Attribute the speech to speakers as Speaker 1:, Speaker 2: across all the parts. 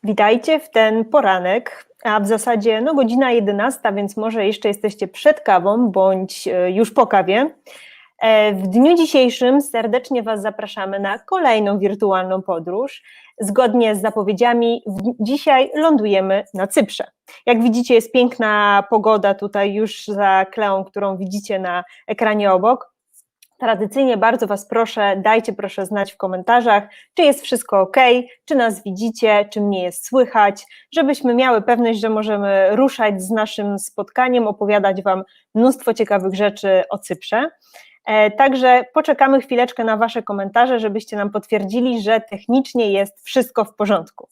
Speaker 1: Witajcie w ten poranek, a w zasadzie godzina 11, więc może jeszcze jesteście przed kawą bądź już po kawie. W dniu dzisiejszym serdecznie Was zapraszamy na kolejną wirtualną podróż. Zgodnie z zapowiedziami dzisiaj lądujemy na Cyprze. Jak widzicie, jest piękna pogoda tutaj już za Kleą, którą widzicie na ekranie obok. Tradycyjnie bardzo Was proszę, dajcie proszę znać w komentarzach, czy jest wszystko ok, czy nas widzicie, czy mnie jest słychać, żebyśmy miały pewność, że możemy ruszać z naszym spotkaniem, opowiadać Wam mnóstwo ciekawych rzeczy o Cyprze. Także poczekamy chwileczkę na Wasze komentarze, żebyście nam potwierdzili, że technicznie jest wszystko w porządku.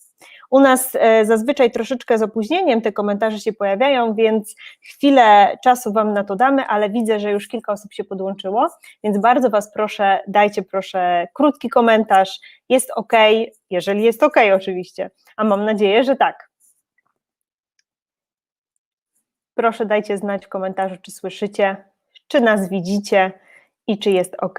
Speaker 1: U nas zazwyczaj troszeczkę z opóźnieniem te komentarze się pojawiają, więc chwilę czasu Wam na to damy, ale widzę, że już kilka osób się podłączyło, więc bardzo Was proszę, dajcie proszę krótki komentarz, jest ok, jeżeli jest ok oczywiście, a mam nadzieję, że tak. Proszę dajcie znać w komentarzu, czy słyszycie, czy nas widzicie i czy jest ok.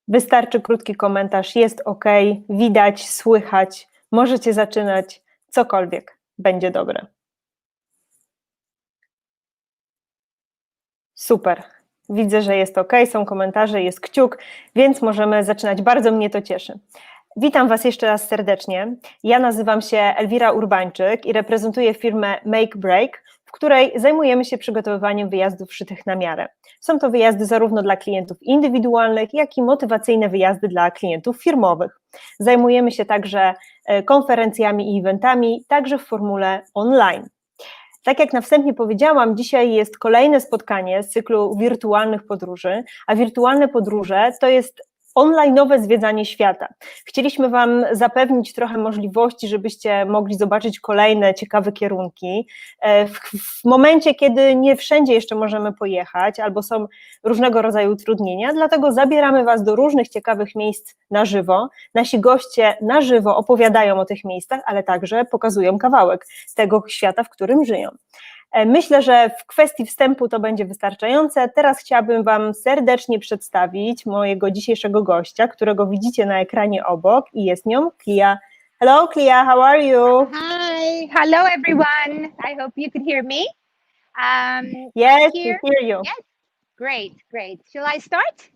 Speaker 1: Wystarczy krótki komentarz, jest ok, widać, słychać, możecie zaczynać, cokolwiek będzie dobre. Super, widzę, że jest ok, są komentarze, jest kciuk, więc możemy zaczynać, bardzo mnie to cieszy. Witam Was jeszcze raz serdecznie, ja nazywam się Elwira Urbańczyk i reprezentuję firmę Make Break, w której zajmujemy się przygotowywaniem wyjazdów szytych na miarę. Są to wyjazdy zarówno dla klientów indywidualnych, jak i motywacyjne wyjazdy dla klientów firmowych. Zajmujemy się także konferencjami i eventami, także w formule online. Tak jak na wstępie powiedziałam, dzisiaj jest kolejne spotkanie z cyklu wirtualnych podróży, a wirtualne podróże to jest on-linowe zwiedzanie świata. Chcieliśmy Wam zapewnić trochę możliwości, żebyście mogli zobaczyć kolejne ciekawe kierunki. W momencie, kiedy nie wszędzie jeszcze możemy pojechać, albo są różnego rodzaju utrudnienia, dlatego zabieramy Was do różnych ciekawych miejsc na żywo. Nasi goście na żywo opowiadają o tych miejscach, ale także pokazują kawałek tego świata, w którym żyją. Myślę, że w kwestii wstępu to będzie wystarczające. Teraz chciałabym Wam serdecznie przedstawić mojego dzisiejszego gościa, którego widzicie na ekranie obok i jest nią Clea. Hello Clea, how are you?
Speaker 2: Hi, hello everyone. I hope you can hear me.
Speaker 1: Yes, we hear you.
Speaker 2: Yes, great. Shall I start?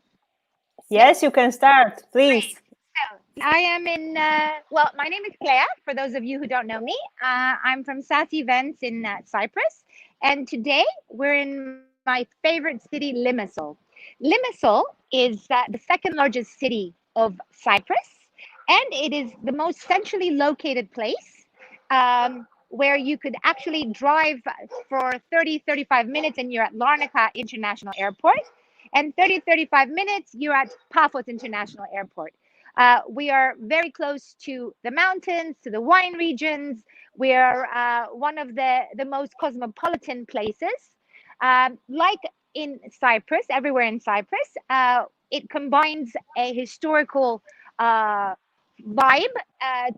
Speaker 1: Yes, you can start, please.
Speaker 2: Great. So, I am in, well, my name is Clea, for those of you who don't know me. I'm from SAS Events in Cyprus, and today we're in my favorite city, Limassol. Limassol is the second largest city of Cyprus, and it is the most centrally located place where you could actually drive for 30-35 minutes and you're at Larnaca International Airport, and 30-35 minutes you're at Paphos International Airport. We are very close to the mountains, to the wine regions. We are one of the most cosmopolitan places. Like in Cyprus, everywhere in Cyprus, it combines a historical vibe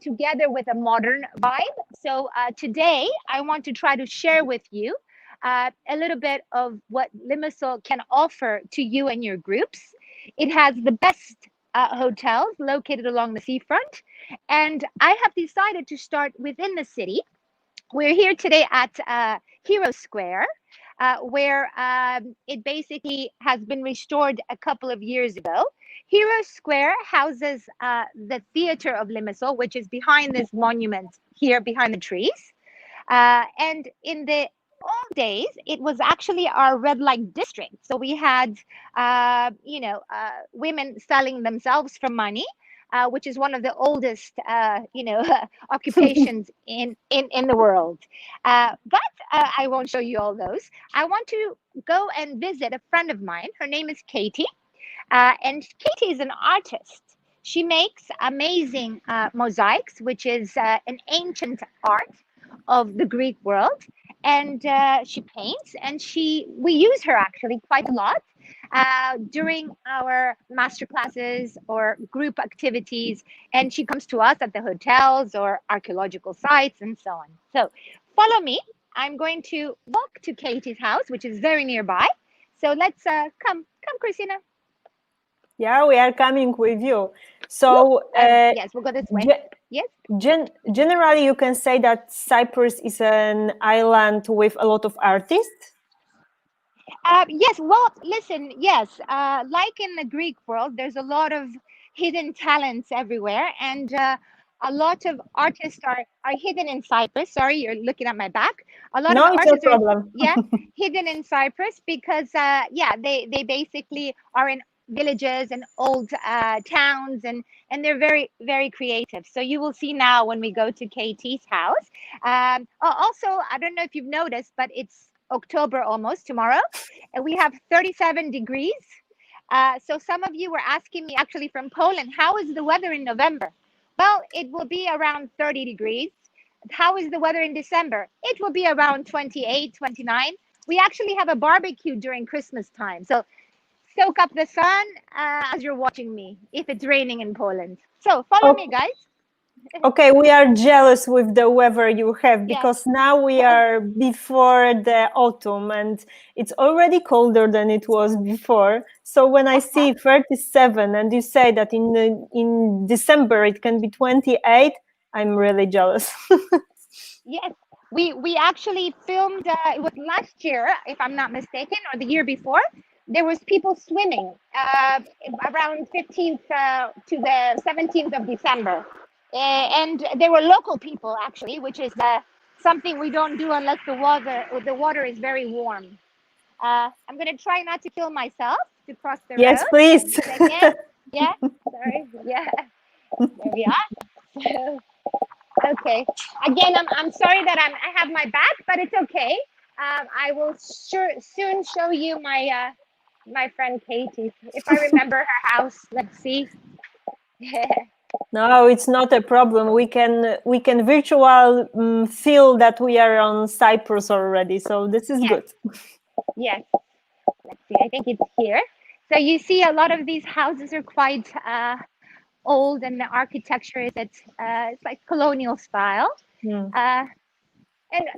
Speaker 2: together with a modern vibe. So today I want to try to share with you a little bit of what Limassol can offer to you and your groups. It has the best hotels located along the seafront, and I have decided to start within the city. We're here today at Hero Square, where it basically has been restored a couple of years ago. Hero Square houses the theater of Limassol, which is behind this monument here behind the trees. And in the old days, it was actually our red light district. So we had, women selling themselves for money, which is one of the oldest, occupations in the world. But I won't show you all those. I want to go and visit a friend of mine. Her name is Katie, and Katie is an artist. She makes amazing mosaics, which is an ancient art of the Greek world. And she paints, and we use her actually quite a lot during our master classes or group activities, and she comes to us at the hotels or archaeological sites and so on. So follow me. I'm going to walk to Katie's house, which is very nearby. So let's come, Christina.
Speaker 1: Yeah, we are coming with you. So
Speaker 2: yes, we'll go this way. Yes.
Speaker 1: Generally, you can say that Cyprus is an island with a lot of artists.
Speaker 2: Yes, well, listen, yes, like in the Greek world, there's a lot of hidden talents everywhere, and a lot of artists are hidden in Cyprus. Sorry, you're looking at my back. A lot of
Speaker 1: No, it's no
Speaker 2: artists are,
Speaker 1: problem.
Speaker 2: yeah, hidden in Cyprus because, yeah, they basically are in villages and old towns, and they're very, very creative. So you will see now when we go to Katie's house. Also, I don't know if you've noticed, but it's October almost tomorrow, and we have 37 degrees. So some of you were asking me actually from Poland, how is the weather in November? Well, it will be around 30 degrees. How is the weather in December? It will be around 28, 29. We actually have a barbecue during Christmas time. So soak up the sun as you're watching me if it's raining in Poland. So follow me, guys.
Speaker 1: Okay, we are jealous with the weather you have
Speaker 2: Yeah.
Speaker 1: because now we are before the autumn and it's already colder than it was before. So when I see 37 and you say that in December it can be 28, I'm really jealous.
Speaker 2: Yes, we actually filmed. It was last year, if I'm not mistaken, or the year before. There was people swimming around 15th to the 17th of December, and they were local people actually, which is something we don't do unless the water is very warm. I'm gonna try not to kill myself to cross the
Speaker 1: Yes,
Speaker 2: road.
Speaker 1: please.
Speaker 2: Second. Yeah, sorry. Yeah, there we are. Okay. Again, I'm sorry that I have my back, but it's okay. I will soon show you my my friend Katie if I remember her house. Let's see.
Speaker 1: No, it's not a problem. We can virtual feel that we are on Cyprus already. So this is good.
Speaker 2: Yes. Let's see. I think it's here. So you see, a lot of these houses are quite old, and the architecture is it's like colonial style. And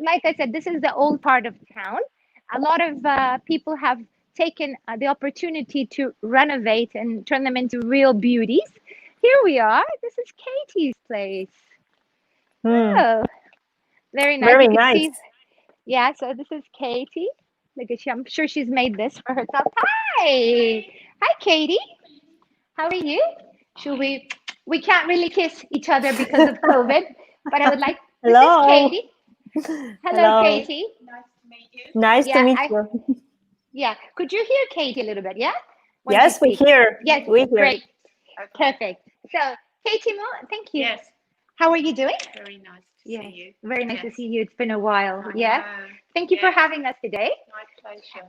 Speaker 2: like I said, this is the old part of town. A lot of people have taken the opportunity to renovate and turn them into real beauties. Here we are. This is Katie's place. Oh, very nice.
Speaker 1: Very
Speaker 2: You can
Speaker 1: nice.
Speaker 2: see, yeah, so this is Katie. Look at you. I'm sure she's made this for herself. Hi. Hi, Katie. How are you? Should we can't really kiss each other because of COVID, but I would like, this
Speaker 1: Hello.
Speaker 2: is Katie. Hello, Katie.
Speaker 3: Nice to meet you.
Speaker 1: Nice to meet you.
Speaker 2: Yeah. Could you hear Katie a little bit? Yeah. When
Speaker 1: Yes,
Speaker 2: she
Speaker 1: we
Speaker 2: speaks?
Speaker 1: hear.
Speaker 2: Yes.
Speaker 1: We hear.
Speaker 2: Great.
Speaker 3: Okay.
Speaker 2: Perfect. So, Katie, thank you.
Speaker 3: Yes,
Speaker 2: How are you doing?
Speaker 3: very nice to
Speaker 2: Yeah.
Speaker 3: see you.
Speaker 2: Very nice to
Speaker 3: Yes.
Speaker 2: see you. It's been a while.
Speaker 3: I
Speaker 2: Yeah.
Speaker 3: know.
Speaker 2: Thank you for
Speaker 3: Yes.
Speaker 2: having us today.
Speaker 3: My pleasure.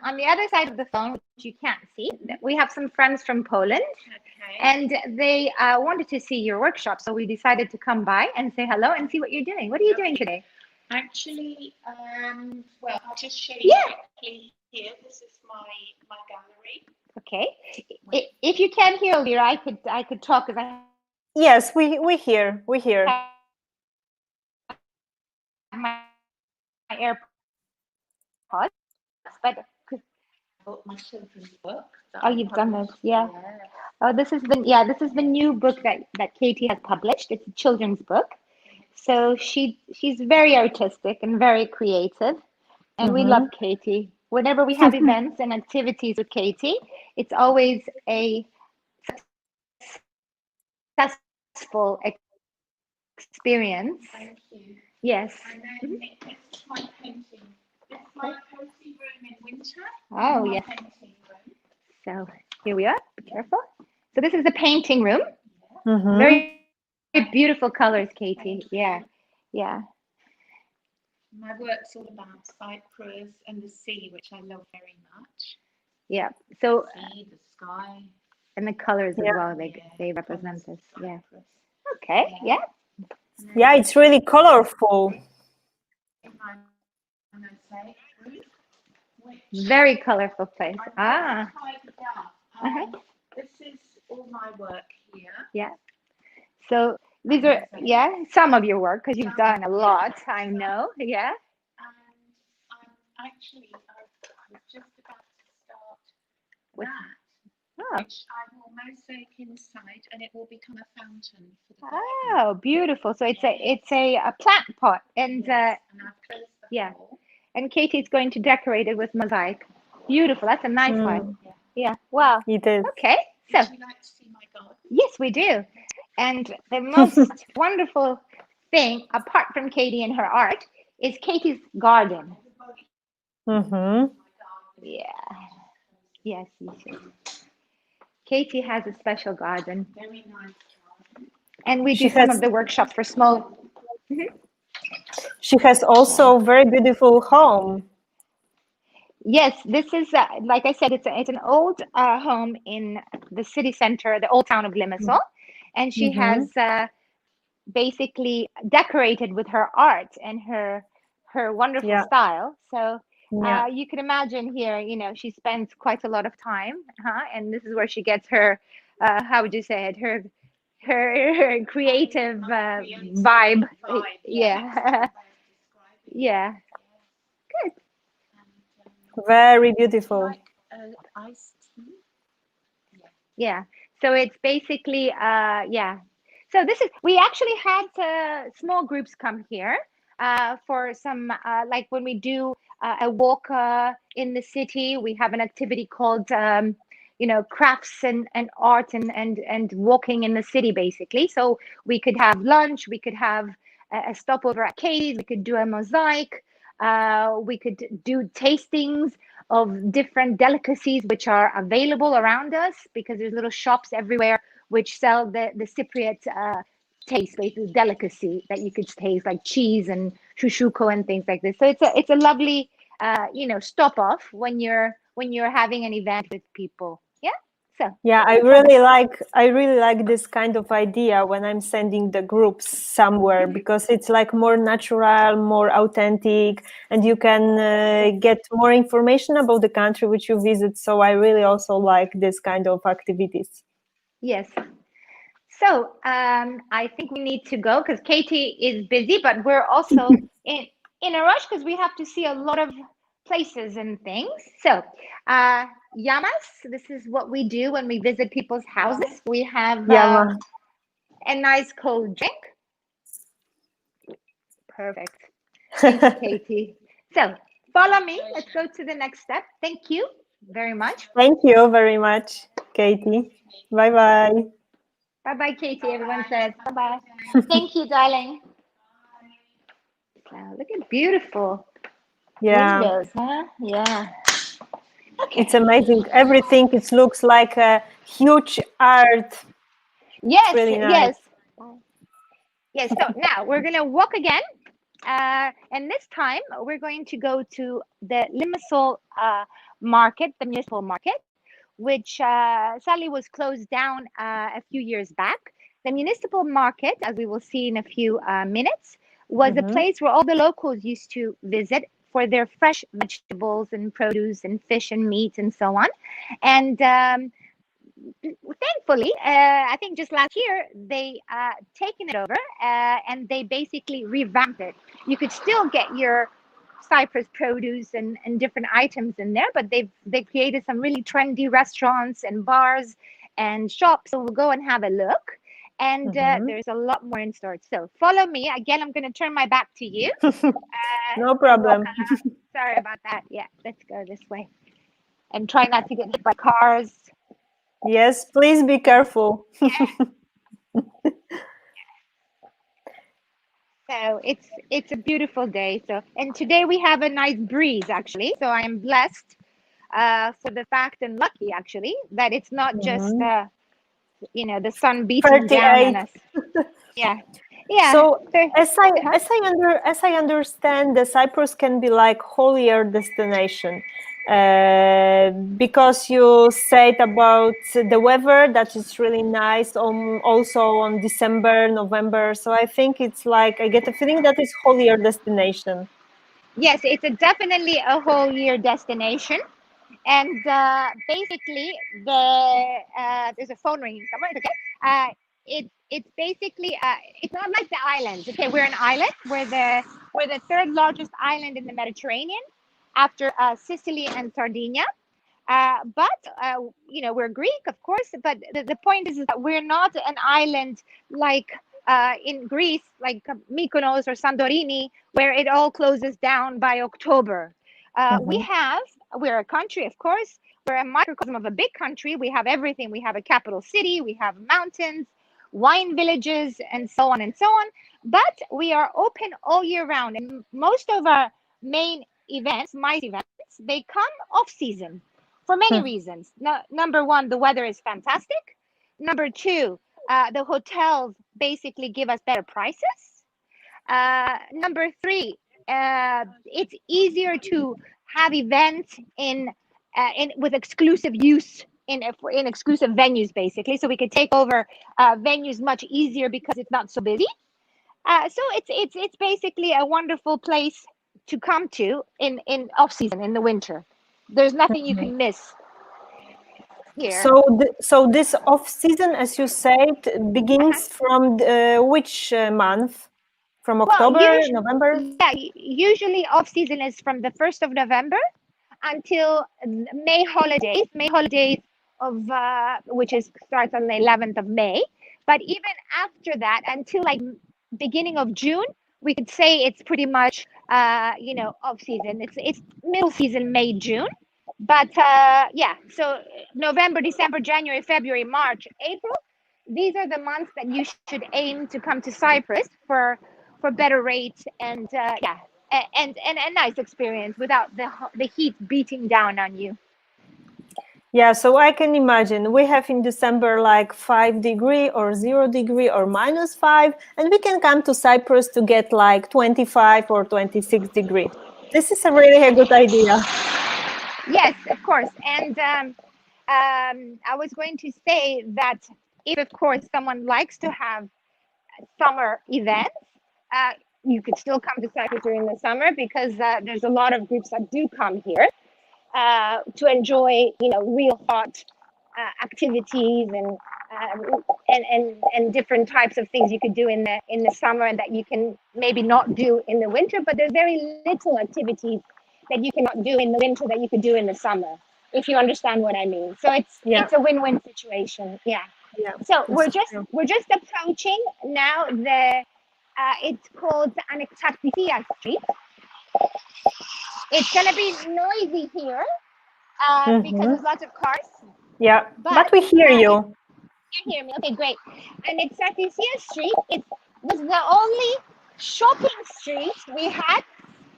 Speaker 2: On the other side of the phone, which you can't see, we have some friends from Poland,
Speaker 3: Okay.
Speaker 2: and they wanted to see your workshop. So we decided to come by and say hello and see what you're doing. What are you doing today?
Speaker 3: Actually, well, I'll just show you quickly here. This is my gallery.
Speaker 2: Okay. If you can't hear Elvira, I could talk because I
Speaker 1: Yes, we hear. We hear.
Speaker 2: have my AirPods, but
Speaker 3: I bought my children's book. that
Speaker 2: Oh,
Speaker 3: I
Speaker 2: you've done this,
Speaker 3: published.
Speaker 2: yeah. Oh, this is the new book that Katie has published. It's a children's book. So she's very artistic and very creative, and we love Katie. Whenever we have events and activities with Katie, it's always a successful experience.
Speaker 3: Thank you.
Speaker 2: Yes.
Speaker 3: I know. This is my painting. This is my cozy room in winter.
Speaker 2: Oh,
Speaker 3: my
Speaker 2: yes.
Speaker 3: painting room.
Speaker 2: So here we are. Be careful. So this is the painting room.
Speaker 1: Mhm.
Speaker 2: Very beautiful colors, Katie. Yeah. Yeah.
Speaker 3: My work's all about Cyprus and the sea, which I love very much.
Speaker 2: Yeah. So
Speaker 3: Sea, the sky.
Speaker 2: and the colors as
Speaker 1: Yeah.
Speaker 2: well,
Speaker 3: Yeah,
Speaker 2: they
Speaker 3: the
Speaker 2: represent
Speaker 3: colours
Speaker 2: us.
Speaker 3: of
Speaker 2: Yeah.
Speaker 3: Cyprus.
Speaker 2: Okay. Yeah.
Speaker 1: Yeah, it's really colorful.
Speaker 3: I'm gonna say Ruth, which
Speaker 2: Very colorful place.
Speaker 3: I'm
Speaker 2: Ah.
Speaker 3: tidied up. This is all my work here.
Speaker 2: Yeah. So these are some of your work because you've done a lot. I know. Yeah.
Speaker 3: And I was just about to start
Speaker 2: With-
Speaker 3: that. which I will mosaic inside, and it will become a fountain for the garden.
Speaker 2: Oh, beautiful. So it's a plant pot, and
Speaker 3: Yes, and I've closed the
Speaker 2: yeah.
Speaker 3: hole.
Speaker 2: and Katie's going to decorate it with mosaic. Beautiful. That's a nice one.
Speaker 1: Mm,
Speaker 2: Yeah. Wow.
Speaker 1: it is.
Speaker 2: Okay. So
Speaker 3: Would you like to see my garden?
Speaker 2: yes, we do. And the most wonderful thing, apart from Katie and her art, is Katie's garden.
Speaker 1: Mm-hmm.
Speaker 2: Yeah. Yes, you should. Katie has a special garden,
Speaker 3: Very nice garden.
Speaker 2: and we
Speaker 1: She
Speaker 2: do some
Speaker 1: has
Speaker 2: of the workshops for small.
Speaker 1: she has also very beautiful home.
Speaker 2: Yes, this is like I said, it's an old home in the city center, the old town of Limassol, and she
Speaker 1: Mm-hmm.
Speaker 2: has basically decorated with her art and her wonderful
Speaker 1: Yeah,
Speaker 2: style. So
Speaker 1: yeah.
Speaker 2: you can imagine here, she spends quite a lot of time, huh? And this is where she gets her, how would you say it, her creative
Speaker 3: My creative
Speaker 2: vibe.
Speaker 3: vibe.
Speaker 2: Yeah,
Speaker 3: That's a good way of describing it.
Speaker 2: yeah, good.
Speaker 3: And,
Speaker 1: Very
Speaker 3: would you
Speaker 1: beautiful.
Speaker 3: like iced tea?
Speaker 2: Yeah. So it's basically, yeah. So this is, we actually had small groups come here for some, like when we do a walk in the city, we have an activity called, crafts and art and walking in the city, basically. So we could have lunch, we could have a stopover at Katie's, we could do a mosaic, we could do tastings of different delicacies which are available around us, because there's little shops everywhere which sell the Cypriot taste, basically delicacy that you could taste, like cheese and shushuko and things like this. So it's a lovely stop off when you're having an event with people. Yeah. So
Speaker 1: Yeah, I really like this kind of idea when I'm sending the groups somewhere, because it's like more natural, more authentic, and you can get more information about the country which you visit. So I really also like this kind of activities.
Speaker 2: yes. So I think we need to go because Katie is busy, but we're also in a rush because we have to see a lot of places and things. So Yamas, this is what we do when we visit people's houses. We have
Speaker 1: Yeah,
Speaker 2: a nice cold drink. Perfect. Thank you, Katie. So follow me. Let's go to the next step. Thank you very much.
Speaker 1: thank you very much, Katie. Bye bye.
Speaker 2: Bye-bye, Katie. Everyone says bye-bye. Thank you, darling. Wow, look at beautiful
Speaker 1: Yeah,
Speaker 2: windows, huh? Yeah. Okay.
Speaker 1: it's amazing. Everything, it looks like a huge art.
Speaker 2: Yes,
Speaker 1: Really nice.
Speaker 2: yes. Yes, so now we're going to walk again. And this time we're going to go to the Limassol market, the municipal market, which sadly was closed down a few years back. The municipal market, as we will see in a few minutes, was a place where all the locals used to visit for their fresh vegetables and produce and fish and meat and so on. And thankfully, I think just last year, they taken it over and they basically revamped it. You could still get your Cyprus produce and different items in there, but they created some really trendy restaurants and bars and shops. So we'll go and have a look. And there's a lot more in store. So follow me. Again, I'm going to turn my back to you.
Speaker 1: No problem.
Speaker 2: Sorry about that. Yeah, let's go this way. And try not to get hit by cars.
Speaker 1: Yes, please be careful.
Speaker 2: So it's a beautiful day. So, and today we have a nice breeze actually. So I am blessed for the fact and lucky actually that it's not just the sun beating down
Speaker 1: 38.
Speaker 2: on us. Yeah, yeah.
Speaker 1: So
Speaker 2: Uh-huh.
Speaker 1: as I understand, the Cyprus can be like holier destination, because you said about the weather that is really nice. Also on December, November. So I think it's like I get a feeling that it's holier destination.
Speaker 2: Yes, it's definitely a whole year destination. And basically, there's a phone ringing somewhere. It's okay. It's basically it's not like the islands. Okay, we're an island. We're the third largest island in the Mediterranean, after Sicily and Sardinia. But we're Greek, of course. But the point is that we're not an island like in Greece, like Mykonos or Santorini, where it all closes down by October. We're a country, of course. We're a microcosm of a big country. We have everything. We have a capital city. We have mountains, wine villages, and so on and so on. But we are open all year round. And most of our main events, MICE events, they come off season for many reasons. Number one, the weather is fantastic. Number two, the hotels basically give us better prices. Number three, it's easier to have events with exclusive use in exclusive venues, basically. So we could take over venues much easier because it's not so busy. So it's basically a wonderful place to come to in off season, in the winter. There's nothing you can miss here.
Speaker 1: So this off season, as you said, begins from which month? From October, November?
Speaker 2: Yeah, usually off season is from the 1st of November until May holidays. May holidays of which starts on the 11th of May. But even after that, until like beginning of June, we could say it's pretty much off season. It's middle season, May, June. But so November, December, January, February, March, April, these are the months that you should aim to come to Cyprus for better rates and a nice experience without the heat beating down on you.
Speaker 1: Yeah, so I can imagine we have in December like 5 degrees or 0 degree or -5, and we can come to Cyprus to get like 25 or 26 degrees. This is really a good idea.
Speaker 2: Yes, of course. And I was going to say that if, of course, someone likes to have summer events, you could still come to Cyprus during the summer because there's a lot of groups that do come here to enjoy, real hot activities and different types of things you could do in the summer and that you can maybe not do in the winter. But there's very little activities that you cannot do in the winter that you could do in the summer, if you understand what I mean. So it's a win-win situation. Yeah. So we're just approaching now it's called Anexartisia Street. It's gonna be noisy here because there's lots of cars.
Speaker 1: Yeah, but we hear you.
Speaker 2: You hear me? Okay, great. Anexartisia Street was the only shopping street we had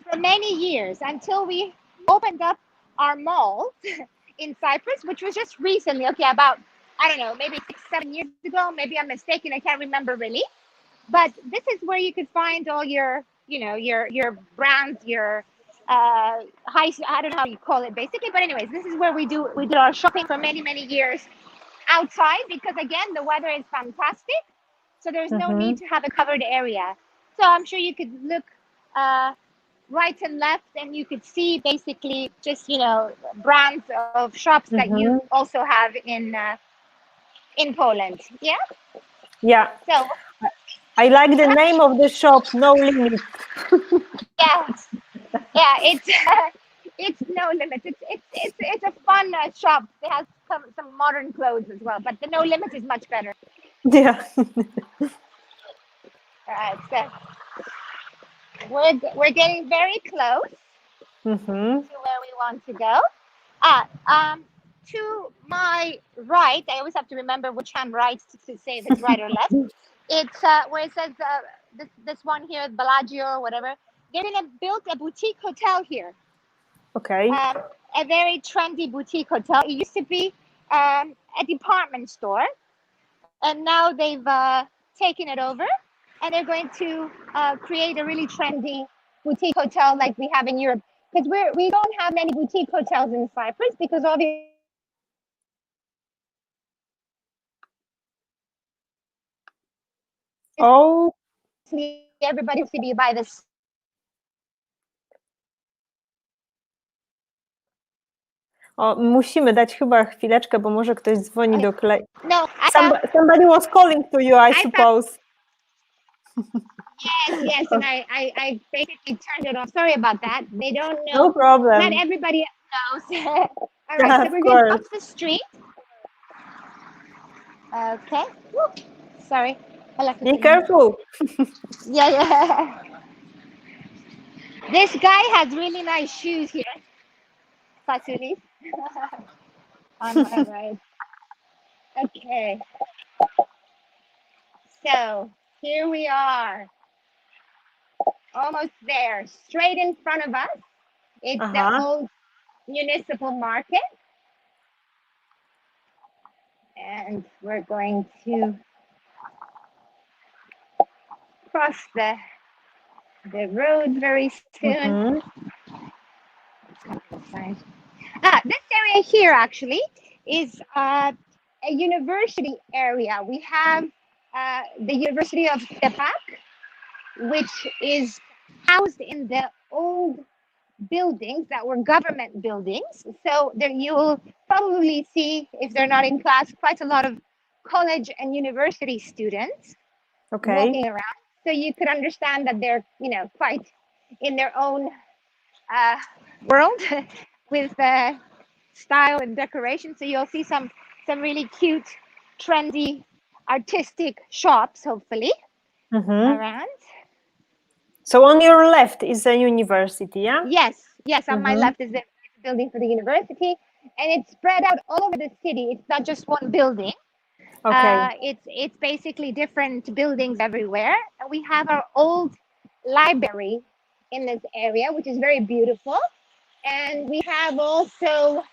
Speaker 2: for many years until we opened up our malls in Cyprus, which was just recently. Okay, about I don't know, maybe 6-7 years ago. Maybe I'm mistaken. I can't remember really. But this is where you could find all your brands, your I don't know how you call it basically. But anyways, this is where we did our shopping for many, many years outside because again, the weather is fantastic. So there's no need to have a covered area. So I'm sure you could look right and left and you could see basically just, brands of shops that you also have in Poland. Yeah?
Speaker 1: Yeah.
Speaker 2: So
Speaker 1: I like the name of the shop, No Limit.
Speaker 2: Yeah, it's No Limit. It's a fun shop. It has some modern clothes as well, but the No Limit is much better.
Speaker 1: Yeah.
Speaker 2: All right, so we're getting very close to where we want to go. To my right, I always have to remember which hand right to say if it's right or left. It's where it says this one here, Bellagio or whatever. They're gonna build a boutique hotel here.
Speaker 1: Okay.
Speaker 2: A very trendy boutique hotel. It used to be a department store, and now they've taken it over, and they're going to create a really trendy boutique hotel like we have in Europe. Because we don't have many boutique hotels in Cyprus because obviously.
Speaker 1: Oh.
Speaker 2: Everybody wants to be by this.
Speaker 1: O, musimy dać chyba chwileczkę, bo może ktoś dzwoni do kolei.
Speaker 2: No,
Speaker 1: somebody was calling to you, I suppose.
Speaker 2: Yes, and I basically turned it off. Sorry about that. They don't know.
Speaker 1: No problem.
Speaker 2: Not everybody knows All right, so
Speaker 1: Of
Speaker 2: we're going
Speaker 1: course.
Speaker 2: up the street. Okay. Whoop. Sorry.
Speaker 1: Be careful.
Speaker 2: Yeah, yeah. This guy has really nice shoes here. Fasuli. On my right. Okay. So here we are. Almost there. Straight in front of us. It's the
Speaker 1: Uh-huh.
Speaker 2: old municipal market. And we're going to cross the road very soon.
Speaker 1: Mhm.
Speaker 2: This area here actually is a university area. We have the University of Tepak, which is housed in the old buildings that were government buildings. So there you'll probably see, if they're not in class, quite a lot of college and university students
Speaker 1: Okay.
Speaker 2: walking around. So you could understand that they're, quite in their own world with style and decoration. So you'll see some really cute, trendy, artistic shops, hopefully,
Speaker 1: Mhm.
Speaker 2: around.
Speaker 1: So on your left is a university, yeah?
Speaker 2: Yes. On my
Speaker 1: Mhm.
Speaker 2: left is the building for the university, and it's spread out all over the city. It's not just one building.
Speaker 1: Okay.
Speaker 2: It's basically different buildings everywhere. And we have our old library in this area, which is very beautiful. And we have also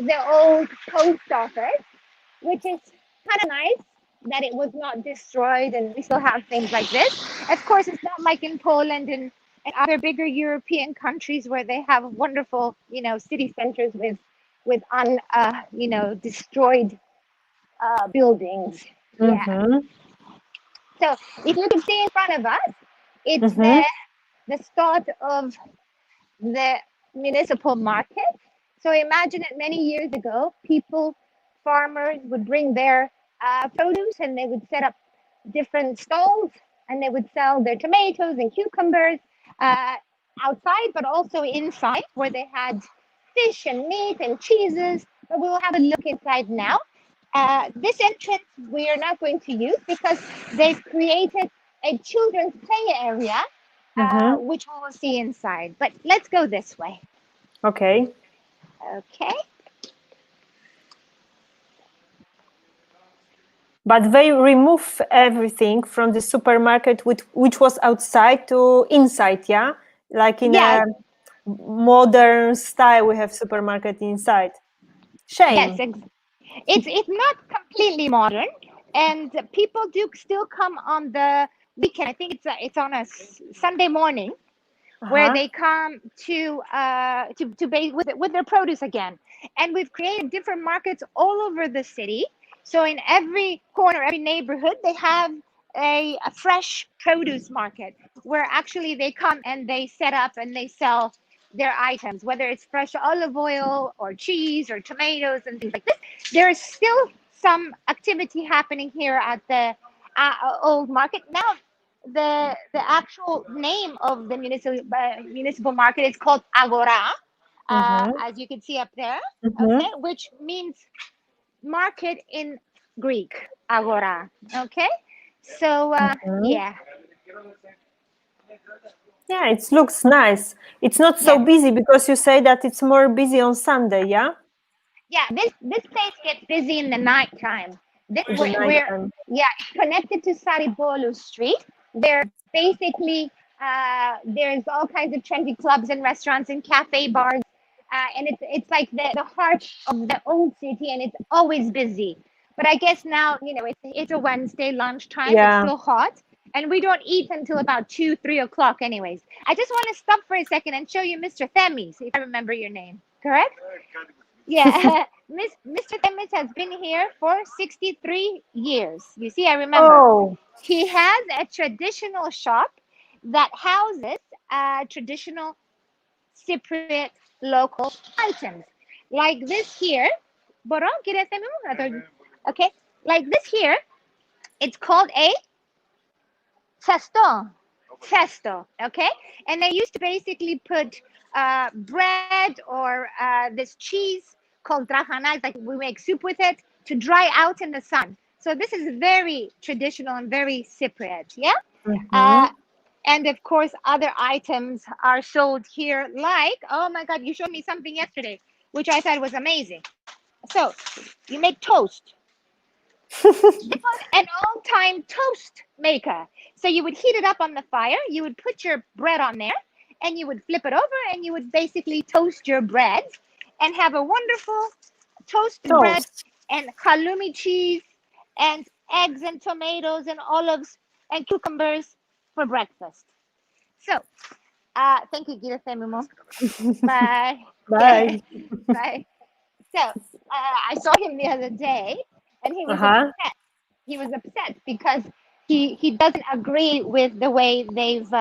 Speaker 2: the old post office, which is kind of nice that it was not destroyed and we still have things like this. Of course, it's not like in Poland and other bigger European countries where they have wonderful, city centers with destroyed buildings. Yeah.
Speaker 1: Mhm.
Speaker 2: So if you can see in front of us, it's
Speaker 1: Mhm.
Speaker 2: the start of the municipal market. So imagine that many years ago, farmers would bring their produce and they would set up different stalls and they would sell their tomatoes and cucumbers outside, but also inside where they had fish and meat and cheeses. But we will have a look inside now. This entrance we are not going to use because they've created a children's play area,
Speaker 1: Mhm.
Speaker 2: which we will see inside. But let's go this way.
Speaker 1: Okay.
Speaker 2: Okay.
Speaker 1: But they remove everything from the supermarket, which was outside to inside, yeah? Like in
Speaker 2: Yes.
Speaker 1: a modern style, we have supermarket inside.
Speaker 2: Yes.
Speaker 1: Shame.
Speaker 2: It's not completely modern, and people do still come on the weekend. I think it's on a Sunday morning where
Speaker 1: Uh-huh.
Speaker 2: they come to base with their produce again. And we've created different markets all over the city. So in every corner, every neighborhood, they have a fresh produce market where actually they come and they set up and they sell their items, whether it's fresh olive oil or cheese or tomatoes and things like this. There is still some activity happening here at the old market. Now the actual name of the municipal market is called Agora,
Speaker 1: Mhm.
Speaker 2: as you can see up there.
Speaker 1: Mhm.
Speaker 2: Okay, which means market in Greek. Agora. Okay, so
Speaker 1: Mhm.
Speaker 2: yeah,
Speaker 1: Yeah, it looks nice. It's not so
Speaker 2: yeah,
Speaker 1: busy because you say that it's more busy on Sunday, yeah?
Speaker 2: yeah. This place gets busy in the nighttime. This
Speaker 1: In the
Speaker 2: we're
Speaker 1: nighttime.
Speaker 2: yeah, connected to Saripolu Street. They're basically there's all kinds of trendy clubs and restaurants and cafe bars, and it's like the heart of the old city, and it's always busy. But I guess now it's a Wednesday lunchtime. It's
Speaker 1: Yeah.
Speaker 2: still hot, and we don't eat until about 2-3 o'clock, anyways. I just want to stop for a second and show you Mr. Themis, if I remember your name, correct? Yeah, Mr. Themis has been here for 63 years. You see, I remember.
Speaker 1: Oh.
Speaker 2: He has a traditional shop that houses traditional Cypriot local items. Like this here. Boro, okay. Like this here, it's called a cesto. Cesto, okay? And they used to basically put bread or this cheese called trahana. It's like we make soup with it to dry out in the sun. So this is very traditional and very Cypriot, yeah? And of course, other items are sold here like, oh my God, you showed me something yesterday, which I thought was amazing. So you make toast. An all-time toast maker. So you would heat it up on the fire, you would put your bread on there, and you would flip it over, and you would basically toast your bread and have a wonderful toasted bread and halloumi cheese and eggs and tomatoes and olives and cucumbers for breakfast. So, thank you, Gita Femimo. Bye.
Speaker 1: Bye.
Speaker 2: Bye. So, I saw him the other day, and he was upset. He was upset because he doesn't agree with the way they've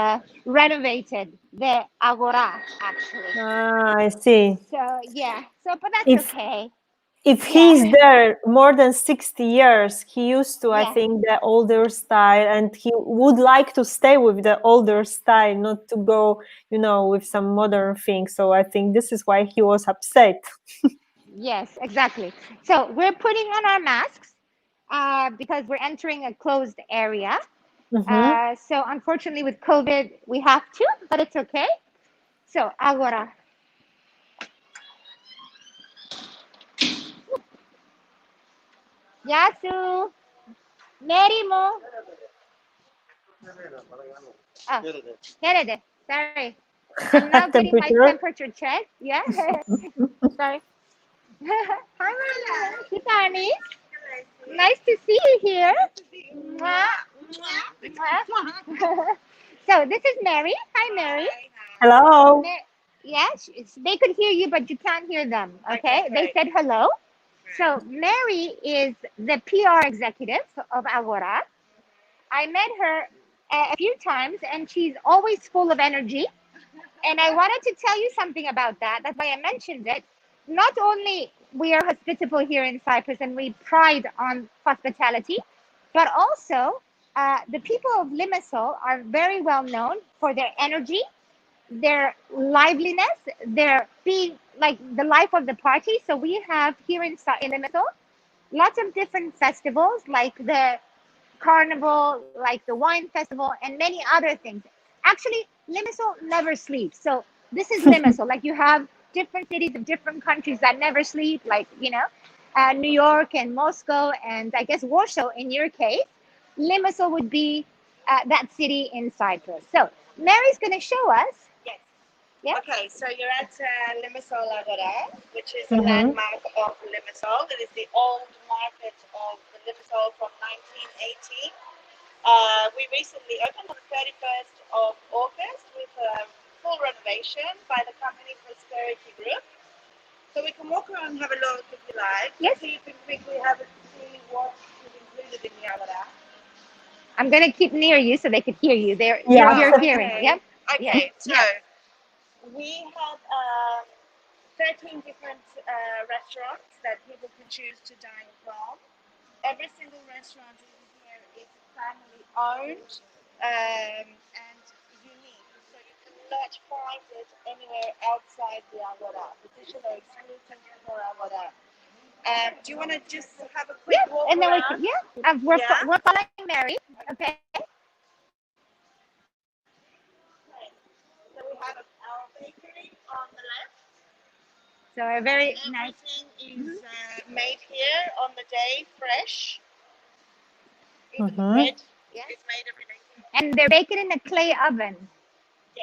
Speaker 2: renovated the agora, actually.
Speaker 1: I see.
Speaker 2: So, yeah. So, but that's okay.
Speaker 1: If he's there more than 60 years, he used to, I
Speaker 2: Yeah.
Speaker 1: think, the older style, and he would like to stay with the older style, not to go, with some modern things. So I think this is why he was upset.
Speaker 2: Yes, exactly. So we're putting on our masks because we're entering a closed area. So unfortunately with COVID, we have to, but it's okay. So agora. Yasu. Merimo. Oh, Herede. Sorry. I'm now getting my temperature checked. Yeah. Sorry. Hi, Kitani. Nice to see you here. So this is Mary. Hi, Mary.
Speaker 1: Hello.
Speaker 2: Yes, they could hear you, but you can't hear them. Okay, they said hello. So Mary is the PR executive of Agora. I met her a few times, and she's always full of energy. And I wanted to tell you something about that. That's why I mentioned it. Not only we are hospitable here in Cyprus and we pride on hospitality, but also the people of Limassol are very well known for their energy, their liveliness, their being like the life of the party. So we have here in Limassol lots of different festivals like the carnival, like the wine festival, and many other things. Actually, Limassol never sleeps. So this is Limassol. Like you have different cities of different countries that never sleep, like, New York and Moscow and I guess Warsaw in your case. Limassol would be that city in Cyprus. So Mary's going to show us.
Speaker 3: Yes.
Speaker 2: Yeah.
Speaker 3: Okay, so you're at Limassol Agora, which is a landmark of Limassol. It is the old market of Limassol from 1918. We recently opened on the 31st of August with a full renovation by the company Prosperity Group. So we can walk around and have a look if you like.
Speaker 2: Yes.
Speaker 3: So you can quickly have a see what is included in the Agora.
Speaker 2: I'm going to keep near you so they could hear you.
Speaker 1: Yeah.
Speaker 2: You're hearing. Yep.
Speaker 3: Okay,
Speaker 2: Yeah.
Speaker 3: so we have 13 different restaurants that people can choose to dine from. Every single restaurant in here is family owned and unique, so you cannot find it anywhere outside the Agora. This is exclusive for Agora. Do you want to just have a quick walk
Speaker 2: And then
Speaker 3: around?
Speaker 2: we're following Mary. Okay.
Speaker 3: So we have our bakery on the left.
Speaker 2: So a very nice.
Speaker 3: Everything is made here on the day, fresh. Even the bread is made every day.
Speaker 2: And they're baking in a clay oven.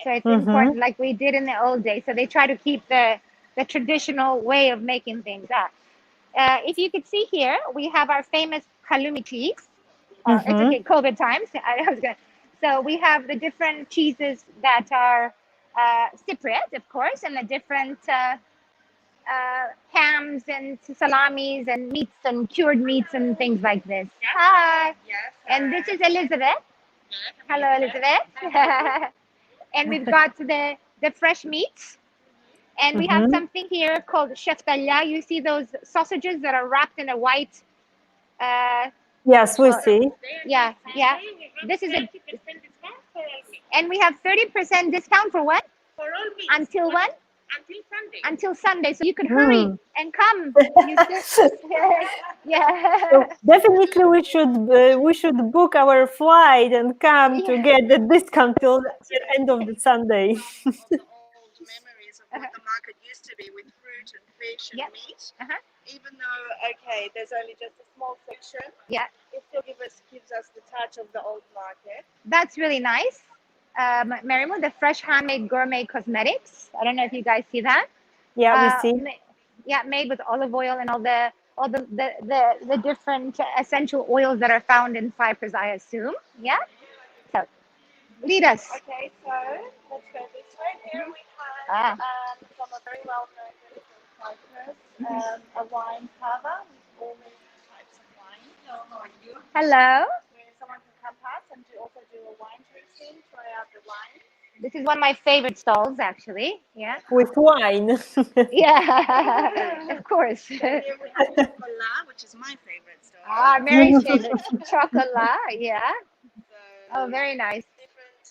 Speaker 2: So it's important, like we did in the old days. So they try to keep the traditional way of making things up. If you could see here, we have our famous halloumi cheese. It's okay, COVID times. So we have the different cheeses that are Cypriot, of course, and the different hams and salamis and meats and cured meats and things like this.
Speaker 3: Yes.
Speaker 2: Hi.
Speaker 3: Yes.
Speaker 2: And this is Elizabeth. Hello, Elizabeth. And we've got the fresh meats. And we have something here called sheftalya. You see those sausages that are wrapped in a white.
Speaker 1: Yes, we see.
Speaker 2: Yeah. This is and we have 30% discount for what?
Speaker 3: For all meats.
Speaker 2: Until when? until Sunday. So you could hurry and come. You yeah.
Speaker 1: So definitely we should book our flight and come to get the discount till the end of the Sunday.
Speaker 3: Old memories of what the market used to be with fruit and fish and meat. Even though, okay, there's only just a small section,
Speaker 2: Yeah,
Speaker 3: it still gives us the touch of the old market.
Speaker 2: that's really nice. Marimu, the fresh handmade gourmet cosmetics. I don't know if you guys see that.
Speaker 1: Yeah, we see.
Speaker 2: Made with olive oil and all the different essential oils that are found in Cyprus, I assume. Yeah. So lead us.
Speaker 3: Okay, so let's go this way. Here we have from a very well-known drink from Cyprus, a wine cover with all these types of wine.
Speaker 2: Hello.
Speaker 3: Where someone can come past and also do a wine tasting, try out the wine.
Speaker 2: This is one of my favorite stalls, actually. Yeah.
Speaker 1: With wine.
Speaker 2: Yeah. Of course.
Speaker 3: Here we have chocolate, which is my favorite store.
Speaker 2: Mary's favorite. Chocolate. Yeah.
Speaker 3: So,
Speaker 2: Oh, very nice.
Speaker 3: different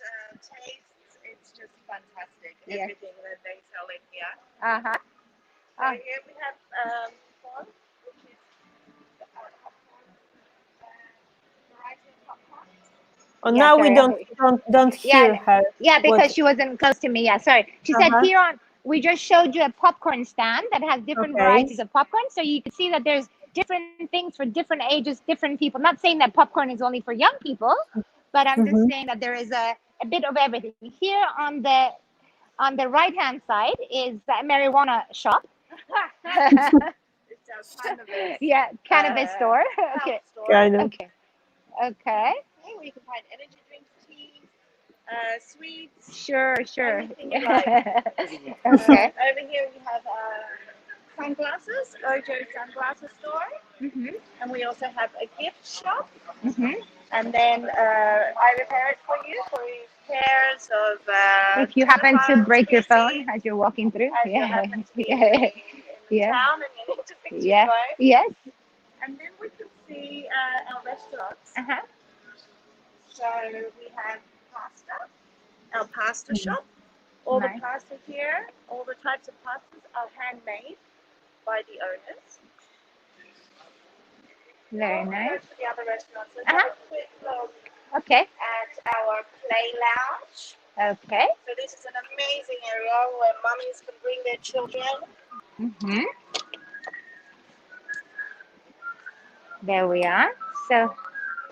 Speaker 3: tastes. It's just fantastic.
Speaker 2: Yeah.
Speaker 3: Everything that they sell in here.
Speaker 2: Uh-huh.
Speaker 3: So here we have popcorn, which is popcorn, variety of popcorn.
Speaker 1: Oh,
Speaker 2: Yeah,
Speaker 1: now we
Speaker 2: sorry.
Speaker 1: don't hear her.
Speaker 2: Yeah, because she wasn't close to me. Yeah, sorry. She said here on, we just showed you a popcorn stand that has different varieties of popcorn. So you can see that there's different things for different ages, different people. Not saying that popcorn is only for young people, but I'm just saying that there is a bit of everything. Here on the right-hand side is the marijuana shop.
Speaker 3: It's our cannabis.
Speaker 2: Yeah, cannabis store. Okay.
Speaker 3: Store.
Speaker 1: Kind of.
Speaker 2: Okay. Okay.
Speaker 3: Where you can find energy drinks, teas, sweets.
Speaker 2: Sure.
Speaker 3: Anything you like.
Speaker 2: Okay.
Speaker 3: Over here we have sunglasses, Ojo sunglasses store, and we also have a gift shop. And then I repair it for you for pairs of.
Speaker 2: If you happen to
Speaker 3: telephones,
Speaker 2: break your
Speaker 3: PCs,
Speaker 2: phone as you're walking through,
Speaker 3: as you happen to be in
Speaker 2: Yeah.
Speaker 3: town and you need to fix your
Speaker 2: Yeah.
Speaker 3: phone.
Speaker 2: Yes.
Speaker 3: And then we can see our restaurants. So we have pasta, our pasta shop. All the pasta here, all the types of pastas are handmade by the owners.
Speaker 2: Very
Speaker 3: Go
Speaker 2: nice.
Speaker 3: to the other restaurants. Let's have a quick look
Speaker 2: Okay.
Speaker 3: at our play lounge.
Speaker 2: Okay.
Speaker 3: So this is an amazing area where mummies can bring their children.
Speaker 2: There we are.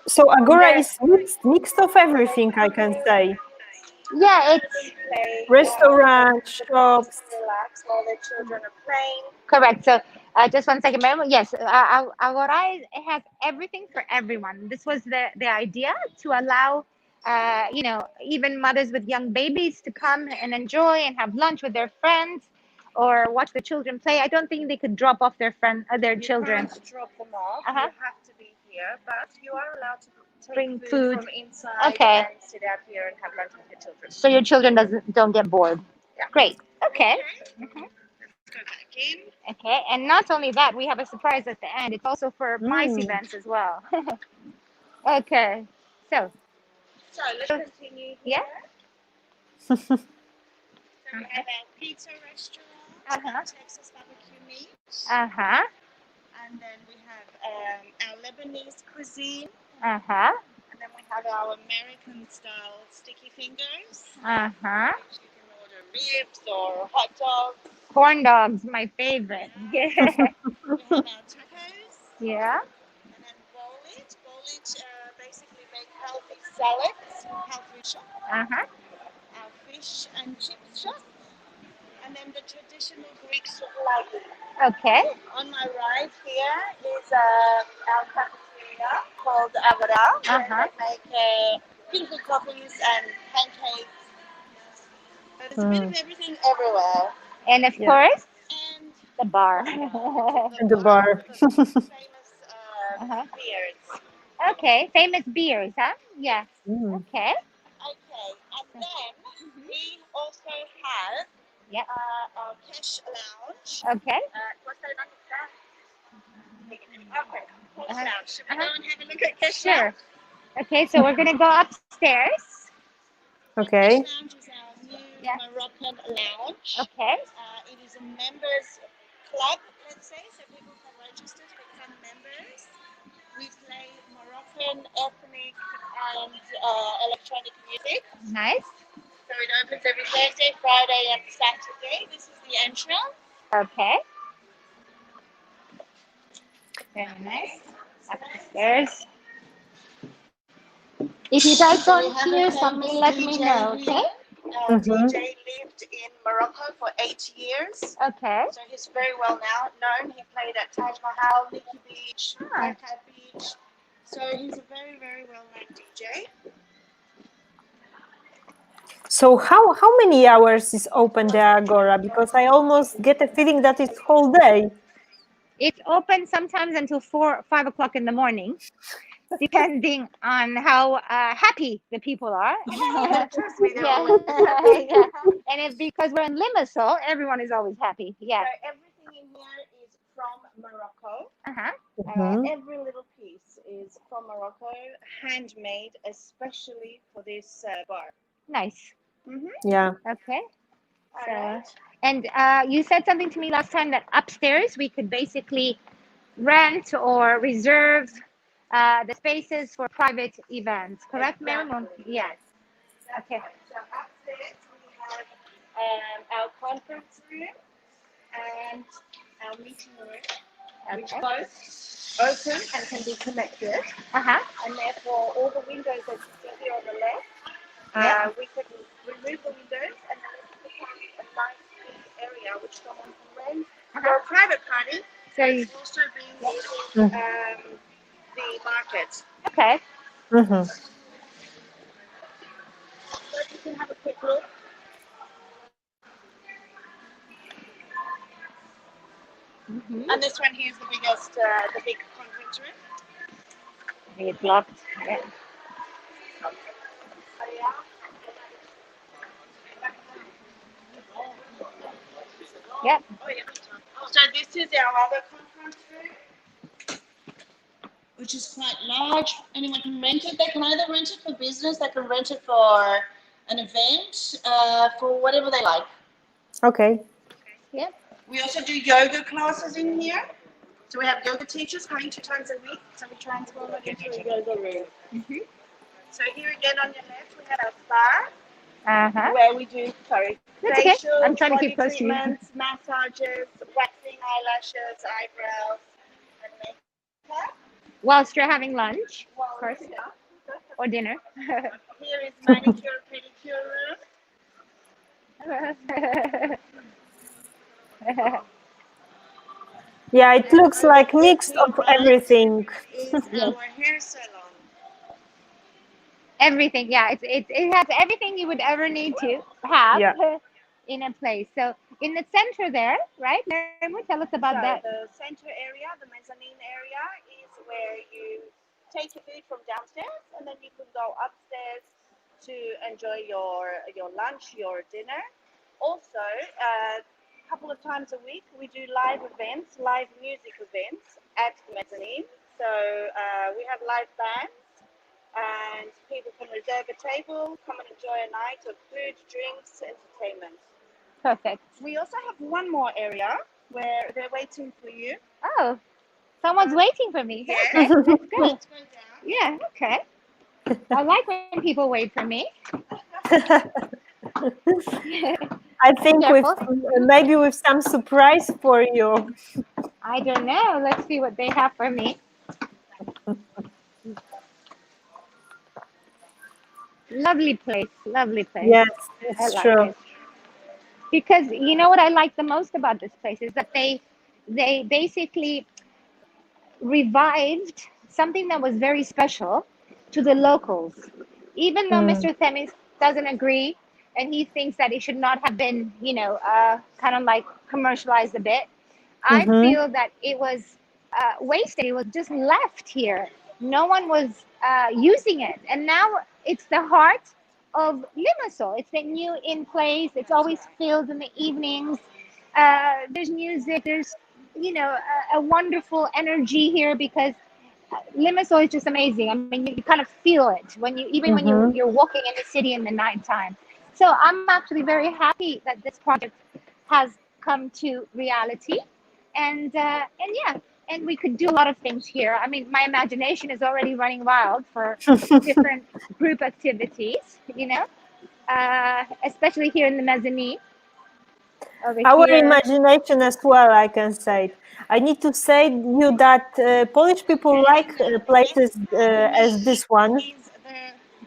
Speaker 1: So Agora is mixed of everything, I can say.
Speaker 2: Yeah, it's
Speaker 3: Play,
Speaker 1: Restaurant, shops.
Speaker 3: relax while their children are playing.
Speaker 2: correct. So just 1 second, Mary. Yes, Agora has everything for everyone. This was the idea to allow, even mothers with young babies to come and enjoy and have lunch with their friends or watch the children play. I don't think they could drop off their children.
Speaker 3: You can't drop them off.
Speaker 2: Uh-huh.
Speaker 3: You have to be here, but you are allowed to take
Speaker 2: Bring
Speaker 3: food
Speaker 2: food.
Speaker 3: from inside and sit out here and have lunch with your children.
Speaker 2: So your children don't get bored.
Speaker 3: Yeah.
Speaker 2: Great. Okay.
Speaker 3: Let's go back in.
Speaker 2: Okay. And not only that, we have a surprise at the end. It's also for mice events as well. Okay. So
Speaker 3: let's continue here.
Speaker 2: Yeah.
Speaker 3: So we have our pizza restaurant, Texas barbecue meat. And then we have our Lebanese cuisine. And then we have our American style sticky fingers. You can order ribs or hot dogs.
Speaker 2: Corn dogs, my favorite.
Speaker 3: We have our tacos.
Speaker 2: Yeah.
Speaker 3: And then bolage. Bolage basically make healthy salads, healthy shop. Our fish and chip shop. And then the traditional Greek souvlaki.
Speaker 2: Okay.
Speaker 3: On my right here is our cafeteria called Agora. Where they make pink coffees and pancakes. So there's a bit of everything everywhere.
Speaker 2: And of course,
Speaker 3: And
Speaker 2: the bar.
Speaker 1: And the bar.
Speaker 3: famous beers.
Speaker 2: Okay. Famous beers, huh? Yeah. Okay.
Speaker 3: Okay, and then we also have our cash lounge.
Speaker 2: Okay.
Speaker 3: What's that on the Okay, cash lounge. Should we go and have a look at cash lounge?
Speaker 2: Sure. Okay, so we're gonna go upstairs.
Speaker 1: Okay.
Speaker 3: Cash lounge is our new
Speaker 2: Yeah.
Speaker 3: Moroccan lounge.
Speaker 2: Okay.
Speaker 3: It is a members club, let's say, so people can register to become members. We play Moroccan ethnic and electronic music.
Speaker 2: Nice.
Speaker 3: So it opens every Thursday, Friday, and Saturday. This is the entrance.
Speaker 2: Okay. Very nice. Up the stairs. If you guys
Speaker 3: So we
Speaker 2: don't
Speaker 3: have
Speaker 2: hear
Speaker 3: a
Speaker 2: something,
Speaker 3: famous
Speaker 2: let me
Speaker 3: DJ
Speaker 2: know,
Speaker 3: here.
Speaker 2: okay?
Speaker 3: DJ lived in Morocco for 8 years.
Speaker 2: Okay.
Speaker 3: So he's very well known. He played at Taj Mahal, Nikki Beach, Barkat Beach. So he's a very, very well-known DJ.
Speaker 1: So how many hours is open the Agora? Because I almost get a feeling that it's whole day.
Speaker 2: It's open sometimes until 4 or 5 o'clock in the morning, depending on how happy the people are.
Speaker 3: Trust me, they're
Speaker 2: Yeah.
Speaker 3: always happy.
Speaker 2: Yeah. And it's because we're in Limassol, everyone is always happy. Yeah.
Speaker 3: So everything in here is from Morocco.
Speaker 2: Uh-huh.
Speaker 3: Every little piece is from Morocco, handmade especially for this bar.
Speaker 2: Nice.
Speaker 1: Yeah.
Speaker 2: Okay. So,
Speaker 3: Alright.
Speaker 2: and you said something to me last time that upstairs we could basically rent or reserve the spaces for private events. Correct, Mary? Yes. Okay.
Speaker 3: So upstairs we have our conference room and our meeting room, which
Speaker 2: Okay.
Speaker 3: both open and can be connected.
Speaker 2: Uh-huh.
Speaker 3: And therefore, all the windows that you see here on the left,
Speaker 2: Yeah.
Speaker 3: we can remove the windows and then it becomes a nice big area which someone can rent for a private party.
Speaker 2: So you,
Speaker 3: It's also being used in the market.
Speaker 2: okay.
Speaker 1: Mm-hmm.
Speaker 3: So you can have a quick look. And this one here is the biggest, the big conference room.
Speaker 2: It's locked. Yeah. Yep.
Speaker 3: Oh, yeah. So this is our other conference room, which is quite large. Anyone can rent it. They can either rent it for business, they can rent it for an event, for whatever they like.
Speaker 1: Okay.
Speaker 2: Yep.
Speaker 3: We also do yoga classes in here. So we have yoga teachers coming 2 times a week. So we transform it into a yoga room. So here again on your left, we have our spa,
Speaker 2: Uh-huh.
Speaker 3: where we do,
Speaker 2: That's okay.
Speaker 3: facials,
Speaker 2: I'm trying to
Speaker 3: body
Speaker 2: keep close to you.
Speaker 3: treatments, massages, waxing eyelashes, eyebrows, and makeup.
Speaker 2: Whilst you're having lunch,
Speaker 3: Well,
Speaker 2: of course,
Speaker 3: yeah.
Speaker 2: or dinner.
Speaker 3: Here is manicure, pedicure room.
Speaker 1: Yeah, it looks like mix of everything.
Speaker 3: Is our hair salon.
Speaker 2: Everything, yeah. It has everything you would ever need to have
Speaker 1: Yeah.
Speaker 2: in a place. So in the center there, right? Mary, tell us about
Speaker 3: So
Speaker 2: that.
Speaker 3: the center area, the mezzanine area, is where you take your food from downstairs, and then you can go upstairs to enjoy your lunch, your dinner. Also, a couple of times a week, we do live events, live music events at the mezzanine. So we have live bands, and people can reserve a table, come and enjoy a night of food, drinks, entertainment.
Speaker 2: Perfect.
Speaker 3: We also have one more area where they're waiting for you.
Speaker 2: Oh, someone's waiting for me.
Speaker 3: Yes.
Speaker 2: Okay, let's go.
Speaker 3: Let's go down.
Speaker 2: Yeah, okay. I like when people wait for me.
Speaker 1: I think with
Speaker 2: Careful.
Speaker 1: maybe with some surprise for you.
Speaker 2: I don't know. Let's see what they have for me. Lovely place. Lovely place.
Speaker 1: Yes,
Speaker 2: I
Speaker 1: it's
Speaker 2: like
Speaker 1: true.
Speaker 2: it. Because you know what I like the most about this place is that they basically revived something that was very special to the locals. Even though Mr. Themis doesn't agree and he thinks that it should not have been, kind of like commercialized a bit, I feel that it was wasted. It was just left here. No one was using it. And now it's the heart of Limassol. It's the new in place. It's always filled in the evenings. There's music. There's, a wonderful energy here because Limassol is just amazing. I mean, you kind of feel it when you're walking in the city in the nighttime. So I'm actually very happy that this project has come to reality, and yeah, and we could do a lot of things here. I mean, my imagination is already running wild for different group activities, especially here in the mezzanine.
Speaker 1: Our
Speaker 2: Here.
Speaker 1: imagination as well, I can say. I need to say you that Polish people like places as this one.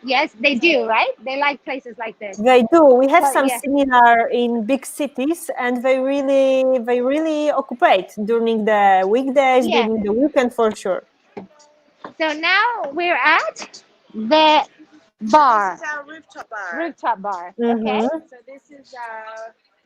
Speaker 2: Yes, they do, right? They like places like this.
Speaker 1: They do. We have
Speaker 2: But
Speaker 1: some
Speaker 2: yeah.
Speaker 1: similar in big cities, and they really occupy during the weekdays,
Speaker 2: Yeah.
Speaker 1: during the weekend for sure.
Speaker 2: So now we're at the bar.
Speaker 3: This is our rooftop bar.
Speaker 2: Rooftop bar.
Speaker 1: Mhm.
Speaker 2: Okay.
Speaker 3: So this is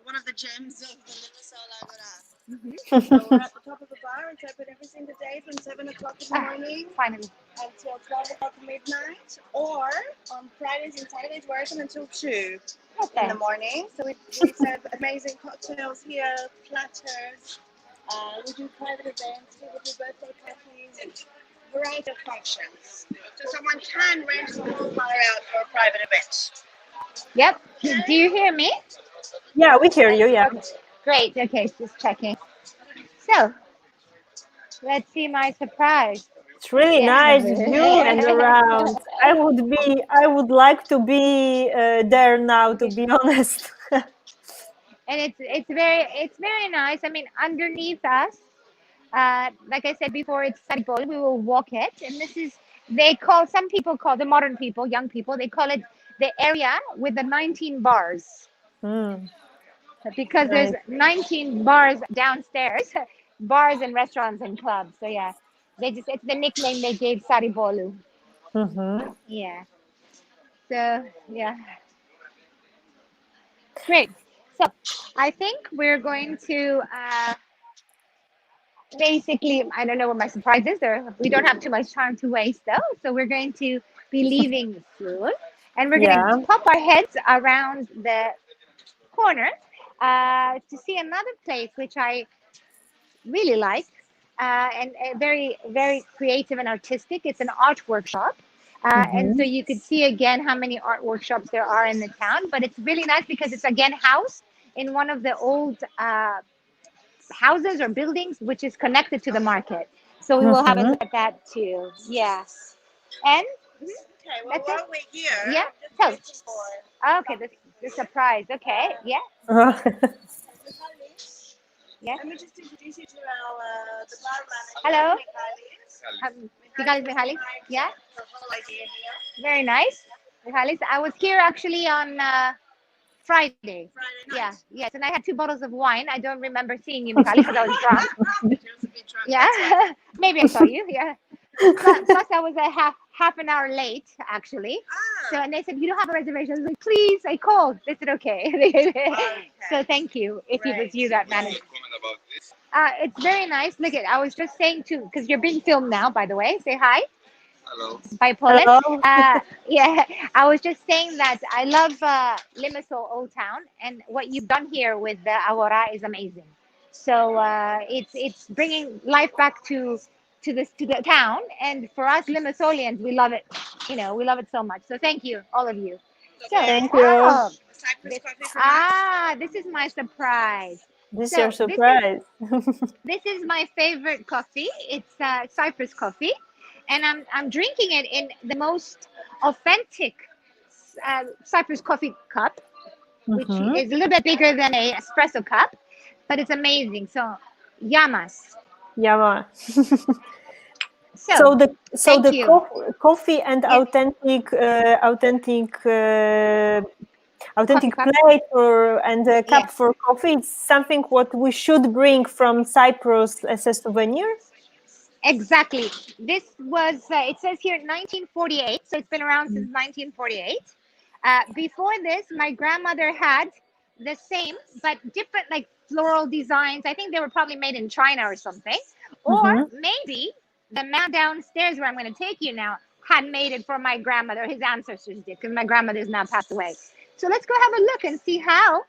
Speaker 3: one of the gems of the Limassol Agora.
Speaker 2: Mhm.
Speaker 3: So we're at the top of the bar. It's open every single day from 7 o'clock in the morning
Speaker 2: Finally.
Speaker 3: until 12 o'clock midnight. Or on Fridays and Saturdays, we're open until 2
Speaker 2: Okay.
Speaker 3: in the morning. So we serve amazing cocktails here, platters. We do private events. We do birthday parties and variety of functions. So someone can rent the whole bar out for a private event.
Speaker 2: Yep. Do you hear me?
Speaker 1: Yeah, we hear you. Yeah.
Speaker 2: Okay. Great. Okay, just checking. So let's see my surprise.
Speaker 1: It's really
Speaker 2: Yeah.
Speaker 1: nice view and around. I would like to be there now, to be honest.
Speaker 2: And it's very nice. I mean, underneath us, like I said before, it's Saripol. We will walk it, and this is some people call, the modern people, young people, they call it the area with the 19 bars,
Speaker 1: Mm,
Speaker 2: because there's 19 bars downstairs, bars and restaurants and clubs. So yeah, it's the nickname they gave Saripolu.
Speaker 1: mhm.
Speaker 2: Yeah. So yeah. Great. So I think we're going to basically, I don't know what my surprise is. We don't have too much time to waste though. So we're going to be leaving soon. And we're going
Speaker 1: Yeah.
Speaker 2: to pop our heads around the corner to see another place which I really like, and very, very creative and artistic. It's an art workshop. And so you could see again how many art workshops there are in the town. But it's really nice because it's again housed in one of the old houses or buildings which is connected to the market. So we will have a look at that too. Yeah. And
Speaker 3: Okay, well,
Speaker 2: That's
Speaker 3: while
Speaker 2: it?
Speaker 3: we're here,
Speaker 2: Yeah,
Speaker 3: I'm just
Speaker 2: tell
Speaker 3: waiting for
Speaker 2: okay, the surprise. Okay, yeah, yeah.
Speaker 3: Let me just introduce you to the bar manager.
Speaker 2: Hello.
Speaker 3: Michalis.
Speaker 2: Michalis Michalis. Yeah,
Speaker 3: The whole idea here.
Speaker 2: very nice. Michalis, I was here actually on Friday.
Speaker 3: Friday
Speaker 2: Yeah,
Speaker 3: night.
Speaker 2: yes, and I had 2 bottles of wine. I don't remember seeing you, Michalis, because I was drunk.
Speaker 3: She was a bit drunk,
Speaker 2: Yeah,
Speaker 3: that's why.
Speaker 2: maybe I saw you. Yeah. Plus, I was a half an hour late actually. So, and they said you don't have a reservation. I was like, please. I called. They said okay. So thank you if it was you that managed. It's very nice. Look at, I was just saying too, because you're being filmed now, by the way. Say hi.
Speaker 4: Hello.
Speaker 2: By Poland.
Speaker 1: Hello.
Speaker 2: Yeah, I was just saying that I love Limassol Old Town, and what you've done here with the Agora is amazing. So it's bringing life back to the town, and for us Limassolians, we love it. We love it so much. So thank you, all of you. So
Speaker 1: Thank you.
Speaker 3: Cyprus coffee from us.
Speaker 2: this is my surprise.
Speaker 1: This is
Speaker 2: So,
Speaker 1: your surprise.
Speaker 2: This is my favorite coffee. It's Cyprus coffee, and I'm drinking it in the most authentic Cyprus coffee cup, which is a little bit bigger than a espresso cup, but it's amazing. So, yamas.
Speaker 1: Yeah.
Speaker 2: So,
Speaker 1: So the
Speaker 2: thank you.
Speaker 1: coffee and
Speaker 2: Yes.
Speaker 1: authentic
Speaker 2: Coffee cup.
Speaker 1: plate and a cup
Speaker 2: Yes.
Speaker 1: for coffee. It's something what we should bring from Cyprus as a souvenir.
Speaker 2: Exactly. This was, it says here 1948, so it's been around since 1948. Before this, my grandmother had the same, but different, like floral designs. I think they were probably made in China or something. Or maybe the man downstairs where I'm going to take you now had made it for my grandmother. His ancestors did, because my grandmother's now passed away. So let's go have a look and see how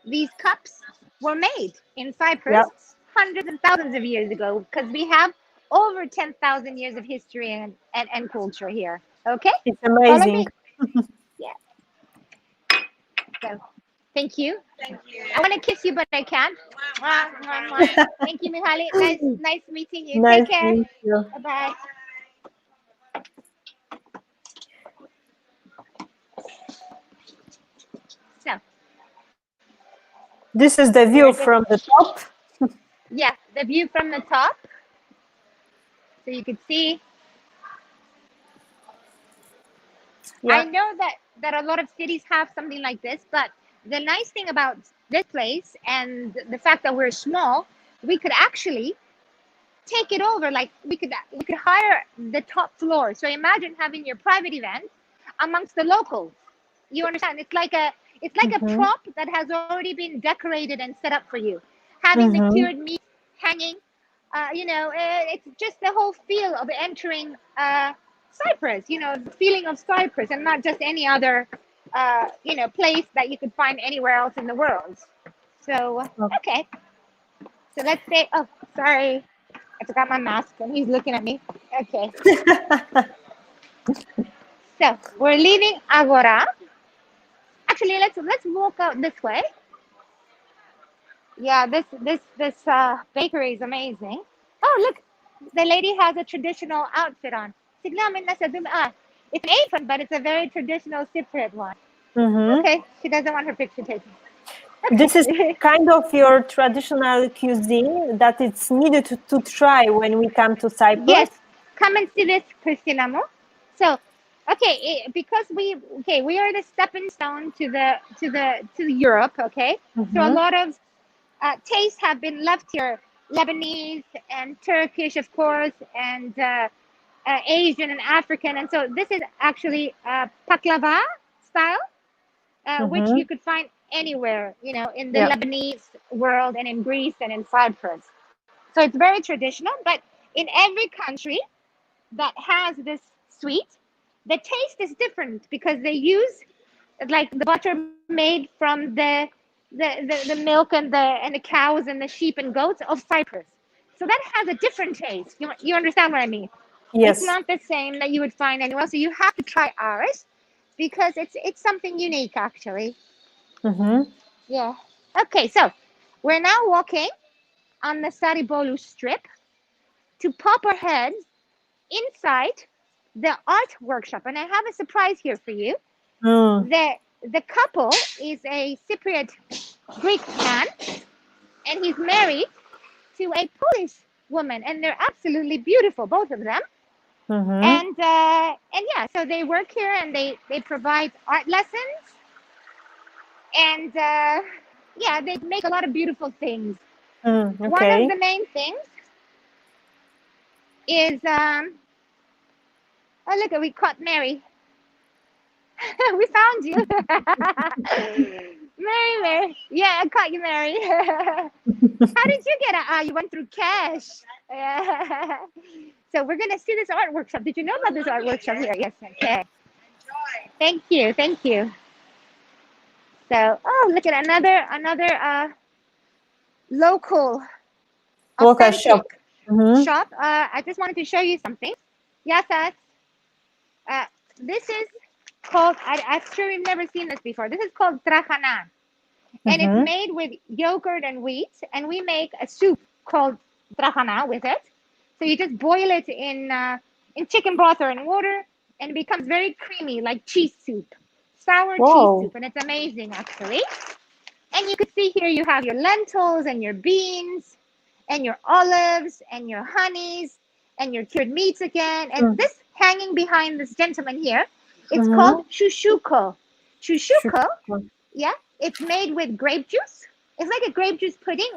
Speaker 2: these cups were made in Cyprus hundreds and thousands of years ago, because we have over 10,000 years of history and culture here. Okay?
Speaker 1: It's amazing.
Speaker 2: Yeah. So, thank you.
Speaker 3: Thank you.
Speaker 2: I want to kiss you, but I can't. Mwah, mwah, mwah. Thank you, Mihaly. Nice meeting you.
Speaker 1: Nice
Speaker 2: Take care.
Speaker 1: to meet you.
Speaker 2: Bye-bye. So,
Speaker 1: This is the view from the top.
Speaker 2: yeah, the view from the top. So you can see.
Speaker 1: Yeah.
Speaker 2: I know that a lot of cities have something like this, but the nice thing about this place and the fact that we're small, we could actually take it over. Like we could hire the top floor. So imagine having your private event amongst the locals. You understand? It's like a prop that has already been decorated and set up for you. Having the cured meat hanging, it's just the whole feel of entering Cyprus. The feeling of Cyprus, and not just any other place that you could find anywhere else in the world. So okay. So let's say, oh, sorry, I forgot my mask and he's looking at me. Okay. So we're leaving Agora. Actually, let's walk out this way. Yeah, this bakery is amazing. Oh, look, the lady has a traditional outfit on. It's an apron, but it's a very traditional Cypriot one. Okay, she doesn't want her picture taken. Okay.
Speaker 1: This is kind of your traditional cuisine that it's needed to try when we come to Cyprus.
Speaker 2: Yes, come and see this, Christina. So, okay, because we are the stepping stone to Europe. Okay, so a lot of tastes have been left here, Lebanese and Turkish, of course, and Asian and African, and so this is actually baklava style, which you could find anywhere, in the Lebanese world and in Greece and in Cyprus. So it's very traditional, but in every country that has this sweet, the taste is different because they use like the butter made from the milk and the cows and the sheep and goats of Cyprus. So that has a different taste. You understand what I mean?
Speaker 1: Yes.
Speaker 2: It's not the same that you would find anywhere else. So you have to try ours because it's something unique, actually. Yeah. Okay, so we're now walking on the Saribolu strip to pop our heads inside the art workshop. And I have a surprise here for you. The couple is a Cypriot Greek man, and he's married to a Polish woman, and they're absolutely beautiful, both of them. And yeah, so they work here and they provide art lessons, and yeah, they make a lot of beautiful things.
Speaker 1: Okay.
Speaker 2: One of the main things is oh, look, we caught Mary. We found you. Mary. Yeah, I caught you, Mary. How did you get it? You went through cash. So we're going to see this art workshop. Did you know about this art workshop here? Yes, okay. Thank you. So, oh, look at another local
Speaker 1: shop.
Speaker 2: Shop. I just wanted to show you something. Yes, this is called, I'm sure you've never seen this before. This is called trahana. And it's made with yogurt and wheat. And we make a soup called trahana with it. So you just boil it in chicken broth or in water, and it becomes very creamy, like cheese soup, sour cheese soup. And it's amazing, actually. And you can see here you have your lentils and your beans and your olives and your honeys and your cured meats again. And this hanging behind this gentleman here, it's called shushuko. Shushuko, yeah, it's made with grape juice. It's like a grape juice pudding.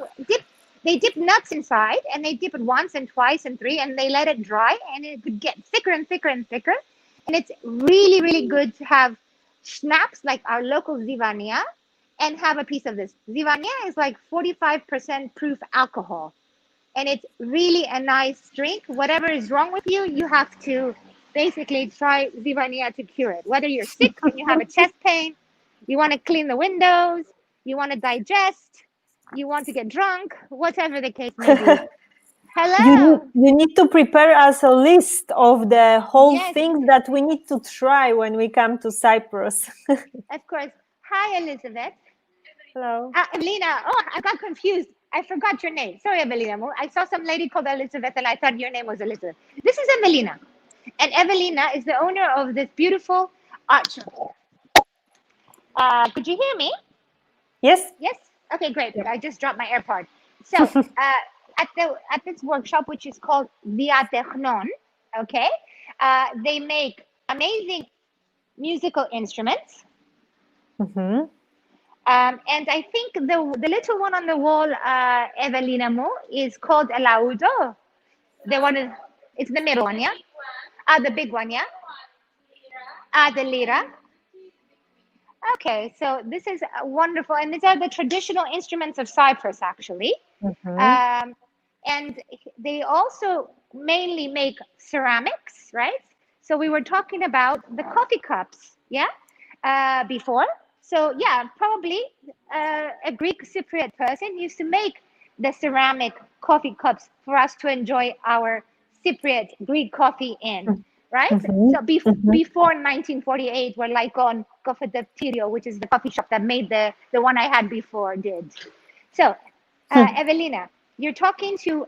Speaker 2: They dip nuts inside, and they dip it once and twice and three, and they let it dry, and it could get thicker and thicker and thicker. And it's really, really good to have schnapps like our local zivania and have a piece of this. Zivania is like 45% proof alcohol, and it's really a nice drink. Whatever is wrong with you, you have to basically try zivania to cure it. Whether you're sick and you have a chest pain, you want to clean the windows, you want to digest, you want to get drunk, whatever the case may be. Hello.
Speaker 1: You need to prepare us a list of the whole things that we need to try when we come to Cyprus.
Speaker 2: Of course. Hi, Elizabeth.
Speaker 1: Hello.
Speaker 2: Evelina. Oh, I got confused. I forgot your name. Sorry, Evelina. I saw some lady called Elizabeth and I thought your name was Elizabeth. This is Evelina. And Evelina is the owner of this beautiful art shop. Could you hear me?
Speaker 1: Yes.
Speaker 2: Yes? Okay, great.
Speaker 1: Yep.
Speaker 2: I just dropped my AirPod. So at this workshop, which is called Diatechnon, okay, they make amazing musical instruments.
Speaker 1: Mm-hmm.
Speaker 2: And I think the little one on the wall, Evelina Mo, is called a laudo. The one is, it's the middle one, yeah? The big one, yeah? The lira. Okay, so this is wonderful. And these are the traditional instruments of Cyprus, actually.
Speaker 1: Mm-hmm.
Speaker 2: And they also mainly make ceramics, right? So we were talking about the coffee cups, yeah, before. So yeah, probably a Greek Cypriot person used to make the ceramic coffee cups for us to enjoy our Cypriot Greek coffee in, right?
Speaker 1: Mm-hmm.
Speaker 2: So
Speaker 1: Mm-hmm.
Speaker 2: before 1948, we're like on Cafeterio, which is the coffee shop that made the one I had before did. So Evelina, you're talking to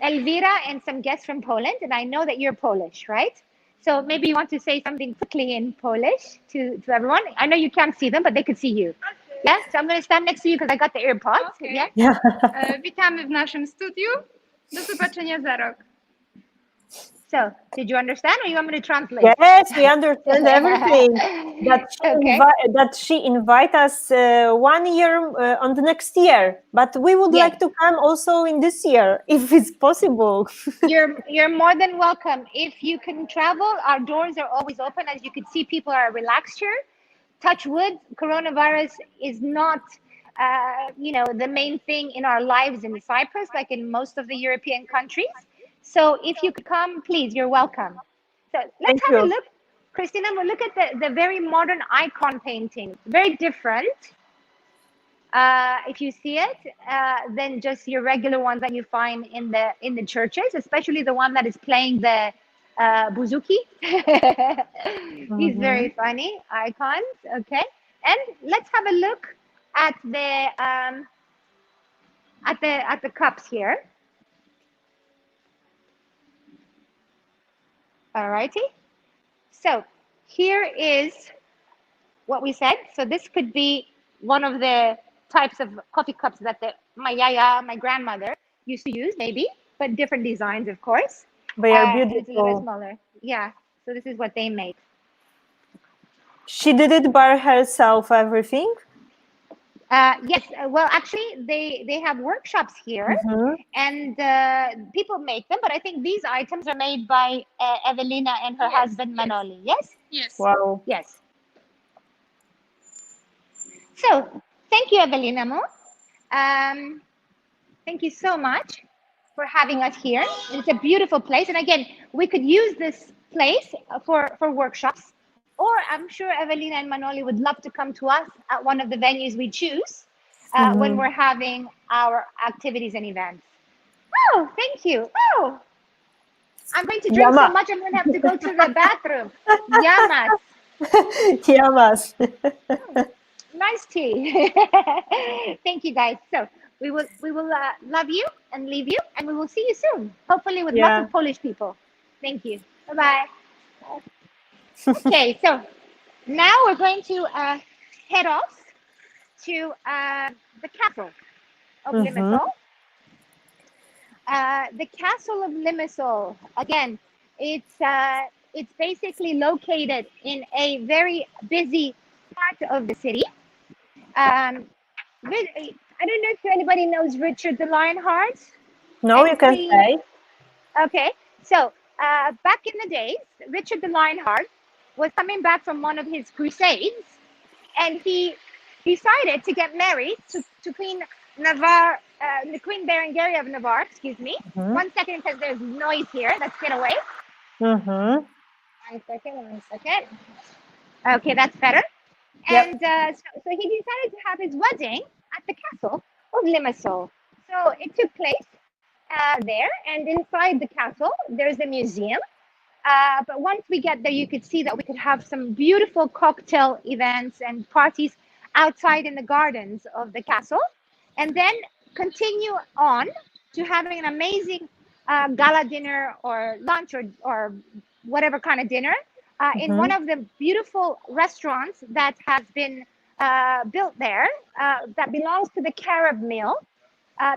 Speaker 2: Elvira and some guests from Poland, and I know that you're Polish, right? So maybe you want to say something quickly in Polish to everyone. I know you can't see them, but they could see you.
Speaker 3: Okay.
Speaker 2: Yeah, so I'm going to stand next to you because I got the AirPods.
Speaker 4: Okay.
Speaker 2: Yeah.
Speaker 1: Yeah.
Speaker 4: Witamy w naszym studiu. Do zobaczenia za rok.
Speaker 2: So did you understand, or you want me to translate?
Speaker 1: Yes, we understand everything.
Speaker 2: Okay.
Speaker 1: That she invite us 1 year on the next year, but we would
Speaker 2: Yes.
Speaker 1: like to come also in this year if it's possible.
Speaker 2: You're more than welcome. If you can travel, our doors are always open. As you can see, people are relaxed here. Touch wood, coronavirus is not the main thing in our lives in Cyprus, like in most of the European countries. So if you could come, please, you're welcome. So let's
Speaker 1: Thank
Speaker 2: have a
Speaker 1: you.
Speaker 2: look. Christina, we'll look at the very modern icon painting. Very different. If you see it, than just your regular ones that you find in the churches, especially the one that is playing the buzuki. He's very funny. Icons, okay. And let's have a look at the cups here. Alrighty. So here is what we said. So this could be one of the types of coffee cups that my yaya, my grandmother, used to use, maybe, but different designs, of course.
Speaker 1: They are
Speaker 2: It's a little bit
Speaker 1: beautiful.
Speaker 2: smaller. Yeah. So this is what they make.
Speaker 1: She did it by herself, everything?
Speaker 2: Yes. Well, actually, they have workshops here, and people make them. But I think these items are made by Evelina and her husband Manoli. Yes.
Speaker 4: Yes.
Speaker 1: Wow.
Speaker 2: Yes. So thank you, Evelina Mo. Thank you so much for having us here. It's a beautiful place. And again, we could use this place for workshops, or I'm sure Evelina and Manoli would love to come to us at one of the venues we choose when we're having our activities and events. Oh, thank you. Oh, I'm going to drink so
Speaker 1: Yama.
Speaker 2: much, I'm going to have to go to the bathroom. Yamas.
Speaker 1: Yamas.
Speaker 2: Nice tea. Thank you, guys. So we will love you and leave you, and we will see you soon. Hopefully with lots of Polish people. Thank you. Bye-bye. Okay, so now we're going to head off to the castle of Limassol. The castle of Limassol, again, it's basically located in a very busy part of the city. I don't know if anybody knows Richard the Lionheart.
Speaker 1: No, you can say.
Speaker 2: Okay, so back in the days, Richard the Lionheart was coming back from one of his crusades, and he decided to get married to Queen Navarre, the Queen Berengaria of Navarre. Excuse me. 1 second, because there's noise here. Let's get away. 1 second. 1 second. Okay, that's better. And so he decided to have his wedding at the castle of Limassol. So it took place there, and inside the castle, there's a museum But once we get there, you could see that we could have some beautiful cocktail events and parties outside in the gardens of the castle, and then continue on to having an amazing gala dinner or lunch or whatever kind of dinner in one of the beautiful restaurants that has been built there that belongs to the Carib Mill,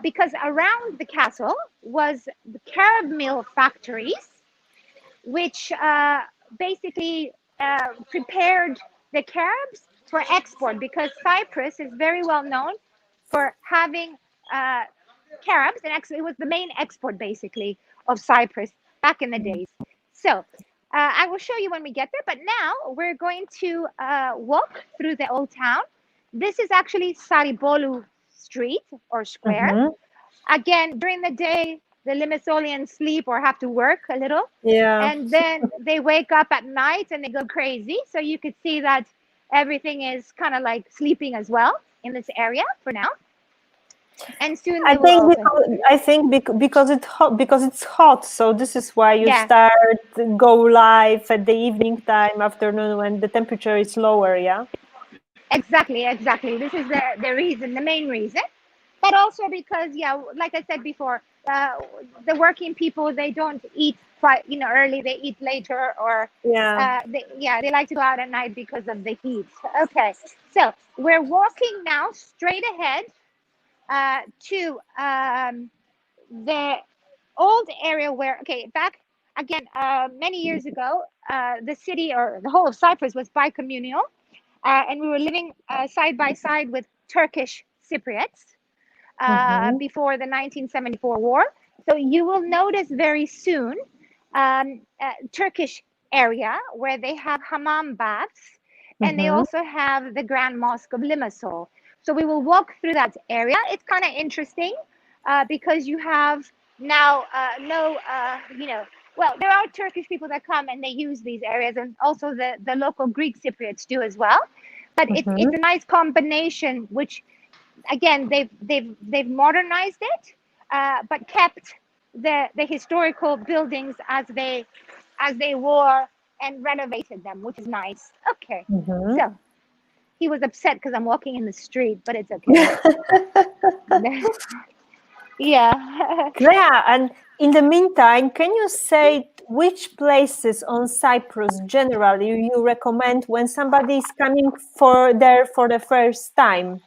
Speaker 2: because around the castle was the Carib Mill factories, which basically prepared the Caribs for export, because Cyprus is very well known for having Caribs, and actually it was the main export basically of Cyprus back in the days. So I will show you when we get there, but now we're going to walk through the old town. This is actually Saribolu Street or Square. Again, during the day, the Limassolians sleep or have to work a little.
Speaker 1: Yeah.
Speaker 2: And then they wake up at night and they go crazy. So you could see that everything is kind of like sleeping as well in this area for now. And soon
Speaker 1: I
Speaker 2: they will
Speaker 1: think
Speaker 2: open.
Speaker 1: because it's hot, so this is why you
Speaker 2: Yeah.
Speaker 1: start go live at the evening time, afternoon, when the temperature is lower. Yeah.
Speaker 2: Exactly. This is the reason, the main reason. But also because, yeah, like I said before, the working people, they don't eat quite, early. They eat later, or
Speaker 1: Yeah.
Speaker 2: they like to go out at night because of the heat. Okay, so we're walking now straight ahead to the old area where, back again, many years ago, the city or the whole of Cyprus was bicommunal, and we were living side by side with Turkish Cypriots before the 1974 war. So you will notice very soon Turkish area where they have hammam baths, and they also have the Grand Mosque of Limassol. So we will walk through that area. It's kind of interesting because you have now well, there are Turkish people that come and they use these areas, and also the local Greek Cypriots do as well. But it's a nice combination, which again they've modernized it, but kept the historical buildings as they were and renovated them, which is nice. Okay, so he was upset because I'm walking in the street, but it's okay. Yeah.
Speaker 1: Yeah, and in the meantime, can you say which places on Cyprus generally you recommend when somebody is coming there for the first time?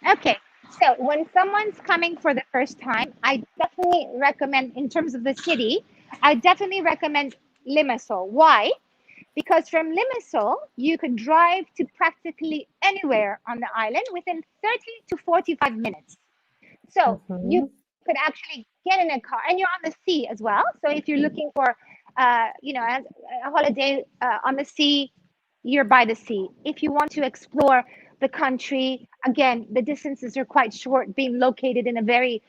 Speaker 2: Okay, so when someone's coming for the first time, I definitely recommend, in terms of the city, I definitely recommend Limassol. Why? Because from Limassol, you could drive to practically anywhere on the island within 30 to 45 minutes. So you could actually get in a car, and you're on the sea as well. So if you're looking for, a holiday on the sea, you're by the sea. If you want to explore the country, again, the distances are quite short, being located in a very,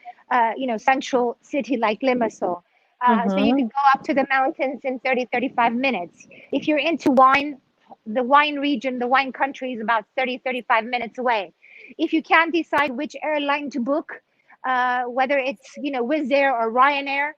Speaker 2: central city like Limassol. So you could go up to the mountains in 30, 35 minutes. If you're into wine, the wine region, the wine country is about 30, 35 minutes away. If you can't decide which airline to book, whether it's, Wizz Air or Ryanair,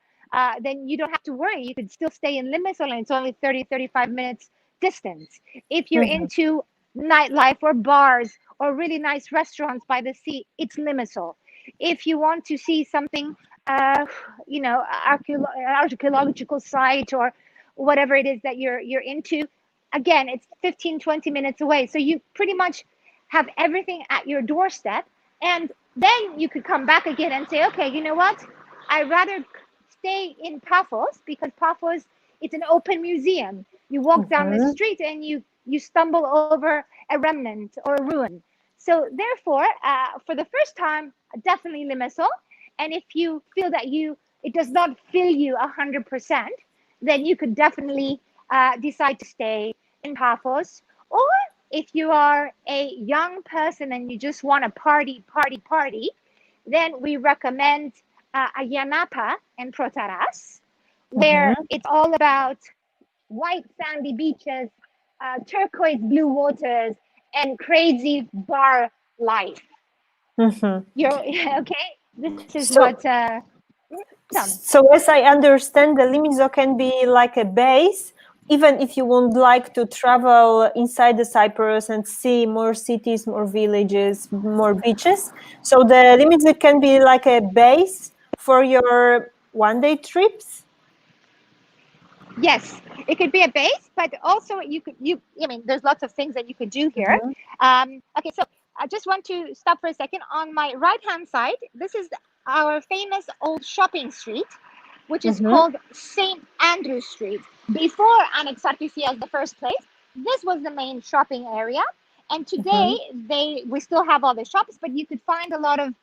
Speaker 2: then you don't have to worry. You could still stay in Limassol, and it's only 30, 35 minutes distance. If you're into nightlife or bars or really nice restaurants by the sea, it's Limassol. If you want to see something, archaeological site or whatever it is that you're into, again, it's 15, 20 minutes away. So you pretty much have everything at your doorstep. And then you could come back again and say, okay, you know what? I'd rather stay in Paphos, because Paphos, it's an open museum. You walk down the street and you stumble over a remnant or a ruin. So therefore, for the first time, definitely Limassol. And if you feel that it does not fill you 100%, then you could definitely decide to stay in Paphos. Or if you are a young person and you just want to party, then we recommend Ayanapa and Protaras, where it's all about white sandy beaches, turquoise blue waters, and crazy bar life. You're okay. This is
Speaker 1: So-
Speaker 2: what. Tell me.
Speaker 1: So as I understand, the limit zone can be like a base, even if you would like to travel inside the Cyprus and see more cities, more villages, more beaches. So the limit zone can be like a base for your one-day trips.
Speaker 2: Yes, it could be a base, but also I mean, there's lots of things that you could do here. Okay, so I just want to stop for a second. On my right-hand side, this is our famous old shopping street, which is called St. Andrew Street. Before Anexarchia as the first place, this was the main shopping area. And today, we still have all the shops, but you could find a lot of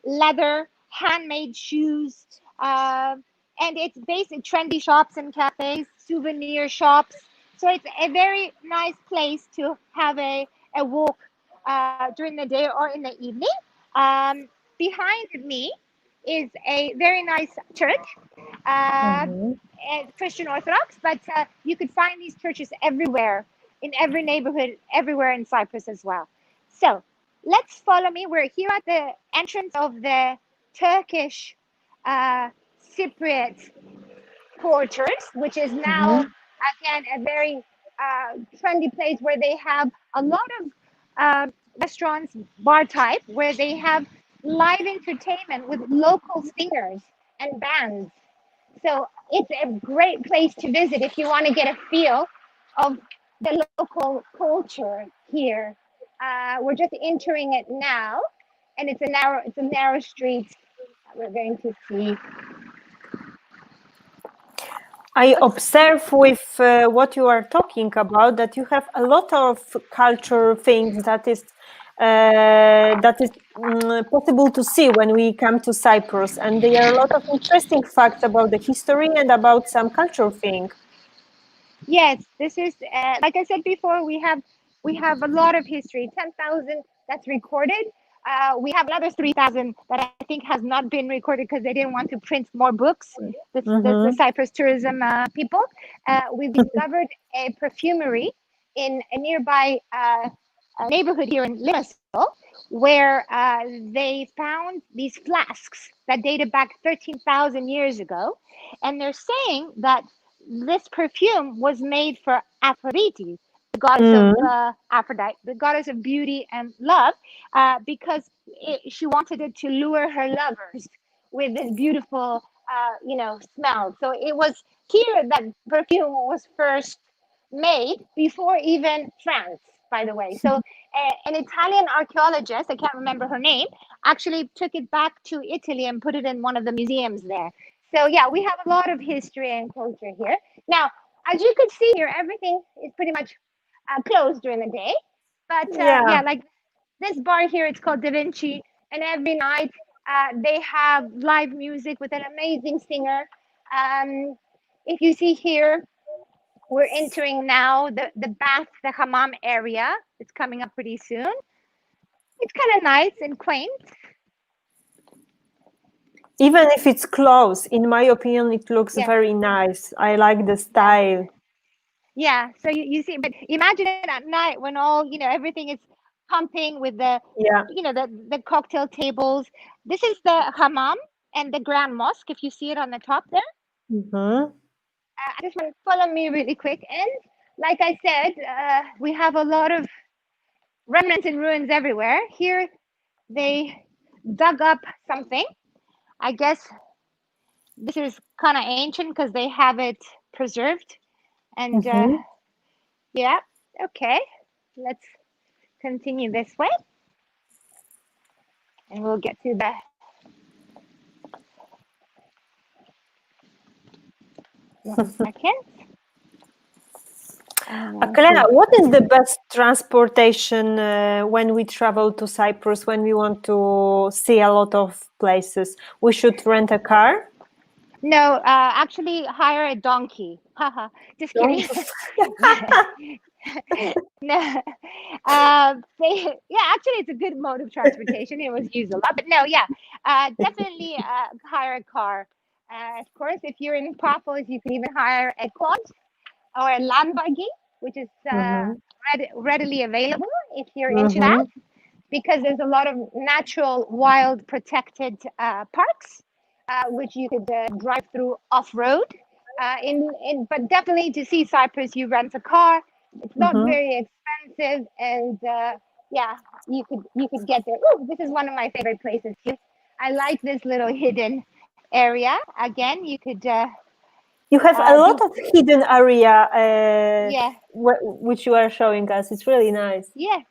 Speaker 2: leather, handmade shoes, and it's basically trendy shops and cafes, souvenir shops. So it's a very nice place to have a walk during the day or in the evening. Behind me is a very nice church, Christian Orthodox, but you could find these churches everywhere, in every neighborhood, everywhere in Cyprus as well. So let's follow me. We're here at the entrance of the Turkish Cypriot quarters, which is now again a very trendy place where they have a lot of restaurants, bar type, where they have live entertainment with local singers and bands. So it's a great place to visit if you want to get a feel of the local culture here. We're just entering it now, and it's a narrow street that we're going to see.
Speaker 1: I observe with what you are talking about that you have a lot of culture things that is possible to see when we come to Cyprus, and there are a lot of interesting facts about the history and about some cultural thing.
Speaker 2: Yes, this is like I said before. We have a lot of history. 10,000 that's recorded. We have another 3,000 that I think has not been recorded because they didn't want to print more books. The Cyprus tourism people. We've discovered a perfumery in a nearby neighborhood here in Limassol, where they found these flasks that dated back 13,000 years ago, and they're saying that this perfume was made for Aphrodite, the goddess of Aphrodite, the goddess of beauty and love, because she wanted it to lure her lovers with this beautiful, smell. So it was here that perfume was first made, before even France, by the way. So an Italian archaeologist, I can't remember her name, actually took it back to Italy and put it in one of the museums there. So yeah, we have a lot of history and culture here. Now, as you could see here, everything is pretty much closed during the day. But like this bar here, it's called Da Vinci, and every night they have live music with an amazing singer. If you see here, we're entering now the bath, the hammam area. It's coming up pretty soon. It's kind of nice and quaint.
Speaker 1: Even if it's close, in my opinion, it looks very nice. I like the style.
Speaker 2: Yeah, so you see, but imagine it at night when everything is pumping with the, the cocktail tables. This is the hammam and the Grand Mosque, if you see it on the top there. I just want to follow me really quick. And like I said, we have a lot of remnants and ruins everywhere. Here, they dug up something. I guess this is kind of ancient because they have it preserved. And okay, let's continue this way. And we'll get to the... One second.
Speaker 1: Clea, what is the best transportation when we travel to Cyprus, when we want to see a lot of places? We should rent a car?
Speaker 2: No, actually hire a donkey. Haha, just kidding. No, actually it's a good mode of transportation. It was used a lot, but no, definitely hire a car. Of course, if you're in Paphos, you can even hire a quad or a land buggy, which is readily available if you're into that, because there's a lot of natural, wild, protected parks which you could drive through off-road. But definitely to see Cyprus, you rent a car. It's not very expensive, and yeah, you could get there. Oh, this is one of my favorite places too. I like this little hidden area. Again, you could.
Speaker 1: You have a lot of hidden area,
Speaker 2: Yeah.
Speaker 1: which you are showing us. It's really nice.
Speaker 2: Yeah,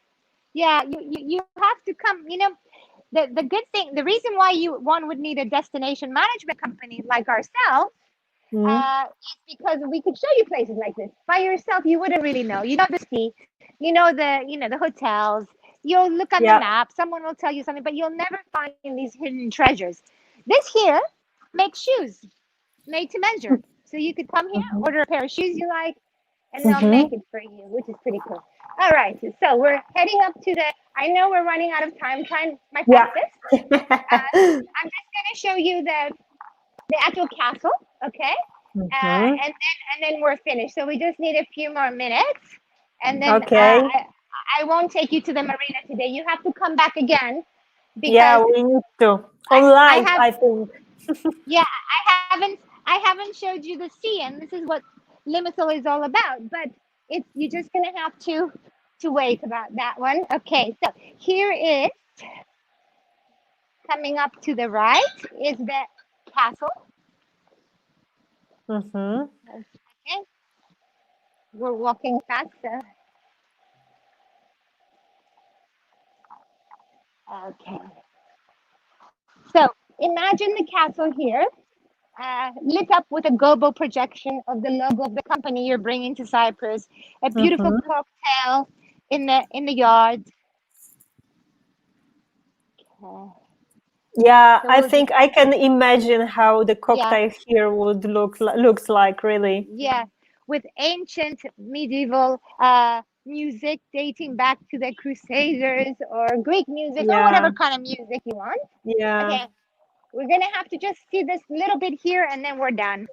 Speaker 2: yeah. You have to come. You know, the good thing, the reason why one would need a destination management company like ourselves. Is because we could show you places like this. By yourself, you wouldn't really know. You know the ski, you know the hotels. You'll look on the map. Someone will tell you something, but you'll never find these hidden treasures. This here makes shoes, made to measure. So you could come here, order a pair of shoes you like, and they'll make it for you, which is pretty cool. All right, so we're heading up to the. I know we're running out of time. Trying my fastest. I'm just gonna show you the actual castle, okay? And then we're finished. So we just need a few more minutes, and then I won't take you to the marina today. You have to come back again.
Speaker 1: Yeah, we need to online. I think.
Speaker 2: Yeah, I haven't showed you the sea, and this is what Limassol is all about. But you're just gonna have to wait about that one. Okay, so here is coming up to the right is the castle. Okay. We're walking fast. Okay. So imagine the castle here, lit up with a global projection of the logo of the company you're bringing to Cyprus. A beautiful cocktail in the yard. Okay.
Speaker 1: Yeah, so I think I can imagine how the cocktail here would looks like, really.
Speaker 2: Yeah, with ancient medieval music dating back to the Crusaders or Greek music or whatever kind of music you want.
Speaker 1: Yeah.
Speaker 2: Okay, we're gonna have to just see this little bit here, and then we're done.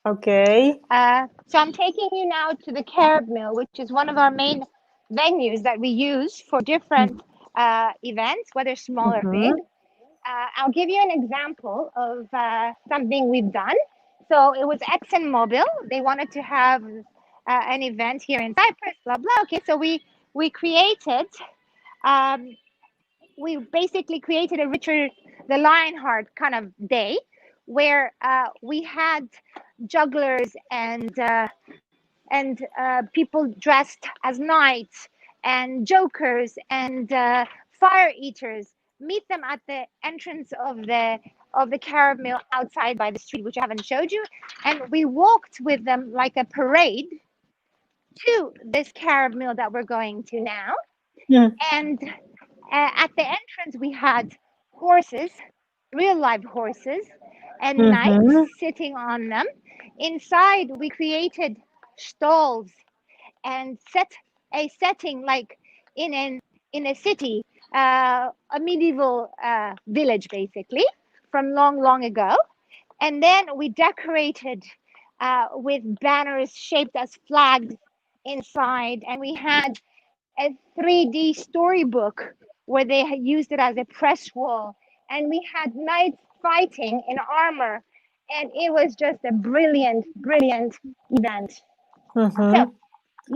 Speaker 1: Okay.
Speaker 2: So I'm taking you now to the Carib Mill, which is one of our main venues that we use for different events, whether small or big. I'll give you an example of something we've done. So it was ExxonMobil. They wanted to have an event here in Cyprus, blah, blah. Okay, so we basically created a Richard the Lionheart kind of day where we had jugglers and people dressed as knights and jokers and fire eaters. Meet them at the entrance of the Carib Mill outside by the street, which I haven't showed you. And we walked with them like a parade to this Carib Mill that we're going to now. And at the entrance, we had horses, real live horses, and knights sitting on them. Inside, we created stalls and set a setting like in a city. A medieval village, basically, from long ago. And then we decorated with banners shaped as flags inside. And we had a 3D storybook where they had used it as a press wall. And we had knights fighting in armor. And it was just a brilliant event. So,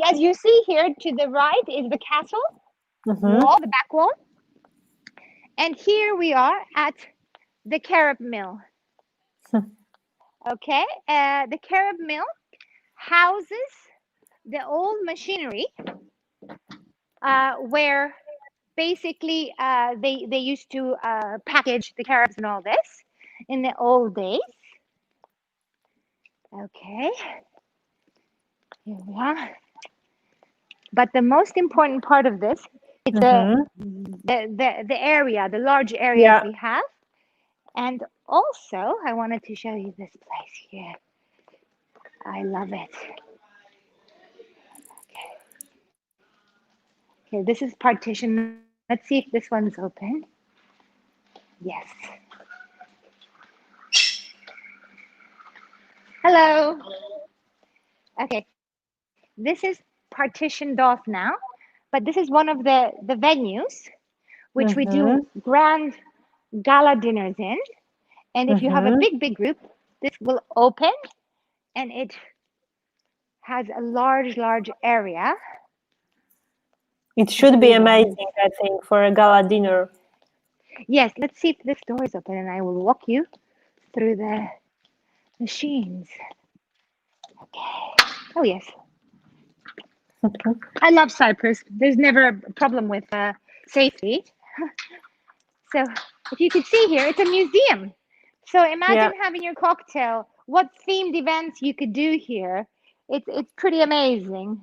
Speaker 2: as you see here to the right is the castle wall, the back wall. And here we are at the Carib Mill. Okay, the Carib Mill houses the old machinery where basically they used to package the caribs and all this in the old days. Okay, here we are. But the most important part of this is the area, the large area we have. And also, I wanted to show you this place here. I love it. Okay, this is partition. Let's see if this one's open. Yes. Hello. Okay, this is partitioned off now, but this is one of the venues which we do grand gala dinners in. And if you have a big group, this will open and it has a large area.
Speaker 1: It should be amazing, I think, for a gala dinner.
Speaker 2: Yes, let's see if this door is open and I will walk you through the machines. Okay. Oh, yes. I love Cyprus. There's never a problem with safety. So if you could see here, it's a museum. So imagine having your cocktail, what themed events you could do here. It's pretty amazing.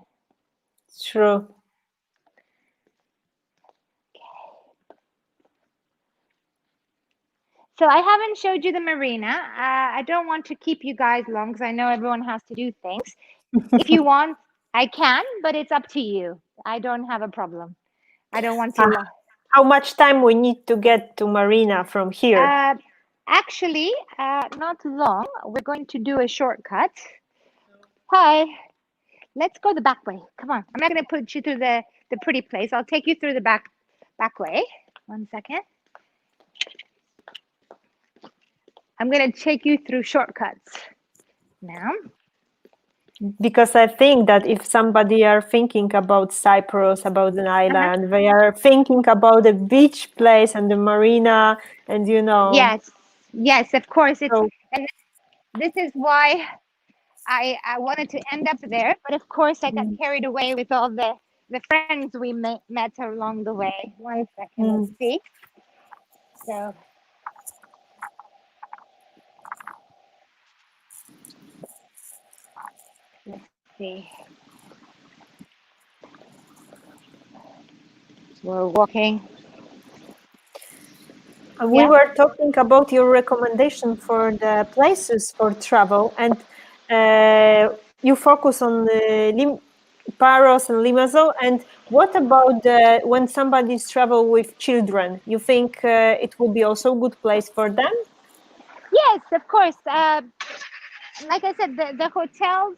Speaker 1: It's true.
Speaker 2: So I haven't showed you the marina. I don't want to keep you guys long because I know everyone has to do things. If you want, I can, but it's up to you. I don't have a problem. I don't want to.
Speaker 1: How much time we need to get to marina from here?
Speaker 2: Actually, not long. We're going to do a shortcut. Hi. Let's go the back way. Come on. I'm not going to put you through the pretty place. I'll take you through the back way. 1 second. I'm going to take you through shortcuts now.
Speaker 1: Because I think that if somebody are thinking about Cyprus, about an island, they are thinking about the beach place and the marina, and you know.
Speaker 2: Yes, of course. And this is why I wanted to end up there, but of course I got carried away with all the friends we met along the way. 1 second, let's see. So. Let's see. We're walking.
Speaker 1: We were talking about your recommendation for the places for travel, and you focus on Paros and Limassol. And what about when somebody's travel with children? You think it will be also a good place for them?
Speaker 2: Yes, of course. Like I said, the hotels.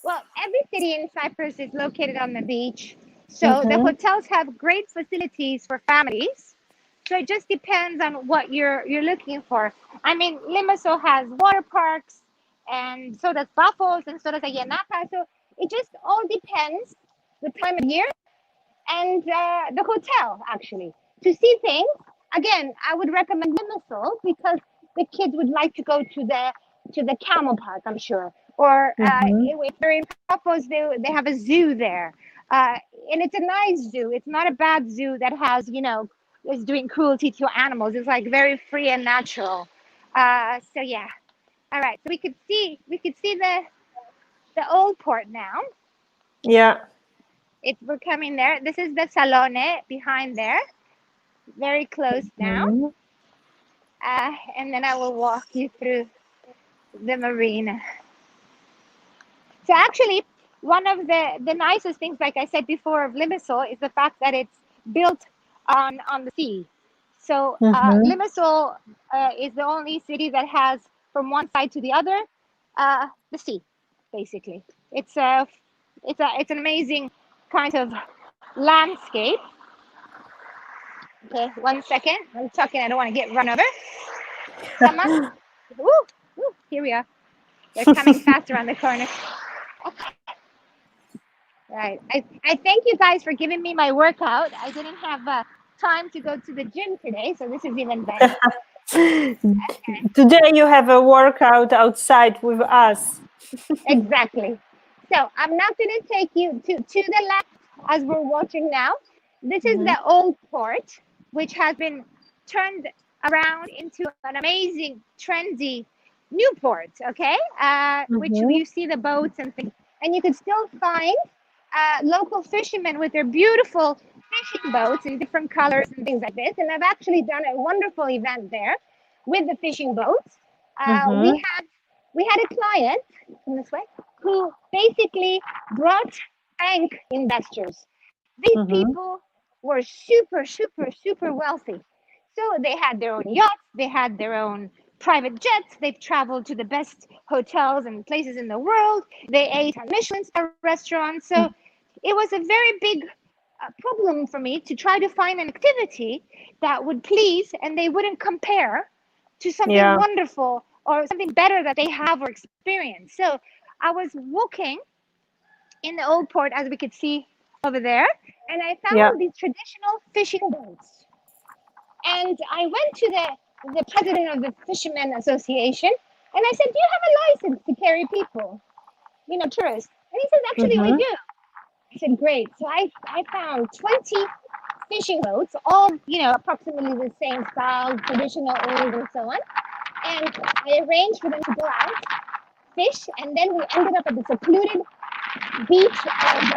Speaker 2: Well, every city in Cyprus is located on the beach, so the hotels have great facilities for families. So it just depends on what you're looking for. I mean, Limassol has water parks, and so does Paphos, and so does Ayanapa. So it just all depends the time of year and the hotel, actually. To see things, again, I would recommend Limassol because the kids would like to go to the camel park, I'm sure. Or if they're in Paphos, they have a zoo there. And it's a nice zoo. It's not a bad zoo that has, is doing cruelty to animals. It's like very free and natural. So yeah. All right. So we could see the old port now.
Speaker 1: Yeah.
Speaker 2: We're coming there. This is the Salone behind there. Very close now. And then I will walk you through the marina. So actually, one of the nicest things, like I said before, of Limassol is the fact that it's built on the sea. So Limassol is the only city that has, from one side to the other, the sea, basically. It's an amazing kind of landscape. Okay, 1 second. I'm talking. I don't want to get run over. Come on. Ooh, here we are. They're coming fast around the corner. Okay. Right. I thank you guys for giving me my workout. I didn't have time to go to the gym today, so this is even better.
Speaker 1: Today you have a workout outside with us.
Speaker 2: Exactly. So I'm not going to take you to the left as we're watching now. This is the old port, which has been turned around into an amazing, trendy new port, okay? Which you see the boats and things. And you can still find local fishermen with their beautiful fishing boats in different colors and things like this. And I've actually done a wonderful event there with the fishing boats. We had a client in this way who basically brought bank investors. These people were super wealthy. So they had their own yachts, they had their own private jets, they've traveled to the best hotels and places in the world, they ate at Michelin star restaurants. So it was a very big problem for me to try to find an activity that would please and they wouldn't compare to something wonderful or something better that they have or experience. So I was walking in the old port, as we could see over there, and I found these traditional fishing boats. And I went to the president of the Fishermen Association, and I said, "Do you have a license to carry people, tourists?" And he said, "Actually, we do." I said, "Great." So I found 20 fishing boats, all, approximately the same style, traditional, old, and so on. And I arranged for them to go out, fish, and then we ended up at the secluded beach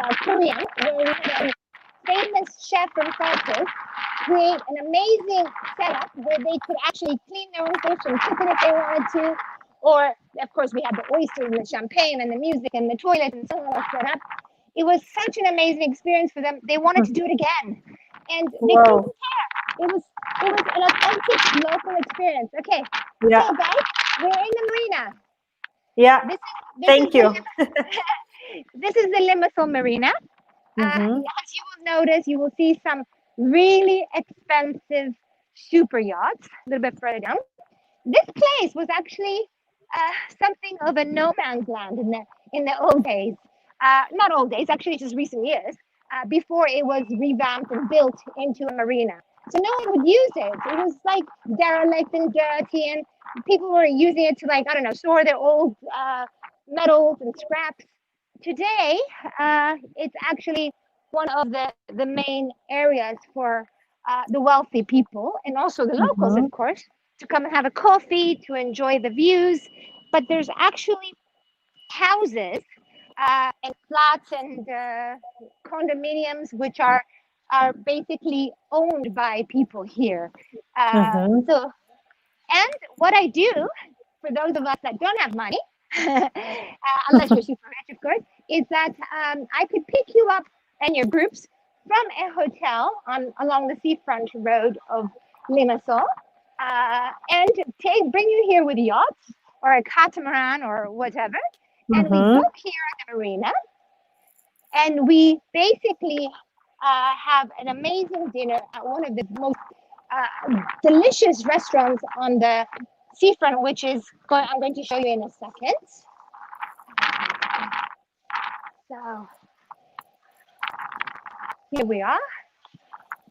Speaker 2: of Korea, where we had a famous chef from Cyprus create an amazing setup where they could actually clean their own fish and cook it if they wanted to. Or, of course, we had the oysters and the champagne and the music and the toilet and so on all set up. It was such an amazing experience for them. They wanted to do it again. And they couldn't care. It was an authentic local experience. Okay, so guys, we're in the marina.
Speaker 1: Yeah, thank you.
Speaker 2: This is the Limassol Marina. As you will notice, you will see some really expensive super yachts a little bit further down. This place was actually something of a no man's land in the old days. Not old days, actually just recent years, before it was revamped and built into a marina. So no one would use it. It was like derelict and dirty, and people were using it to store their old metals and scraps. Today, it's actually one of the main areas for the wealthy people and also the locals, of course, to come and have a coffee, to enjoy the views. But there's actually houses and flats and condominiums which are basically owned by people here. So, and what I do for those of us that don't have money, unless you're super rich, of course, is that I could pick you up and your groups from a hotel along the seafront road of Limassol, and bring you here with yachts or a catamaran or whatever, and we book here at the marina, and we basically have an amazing dinner at one of the most delicious restaurants on the seafront, which is I'm going to show you in a second. So here we are.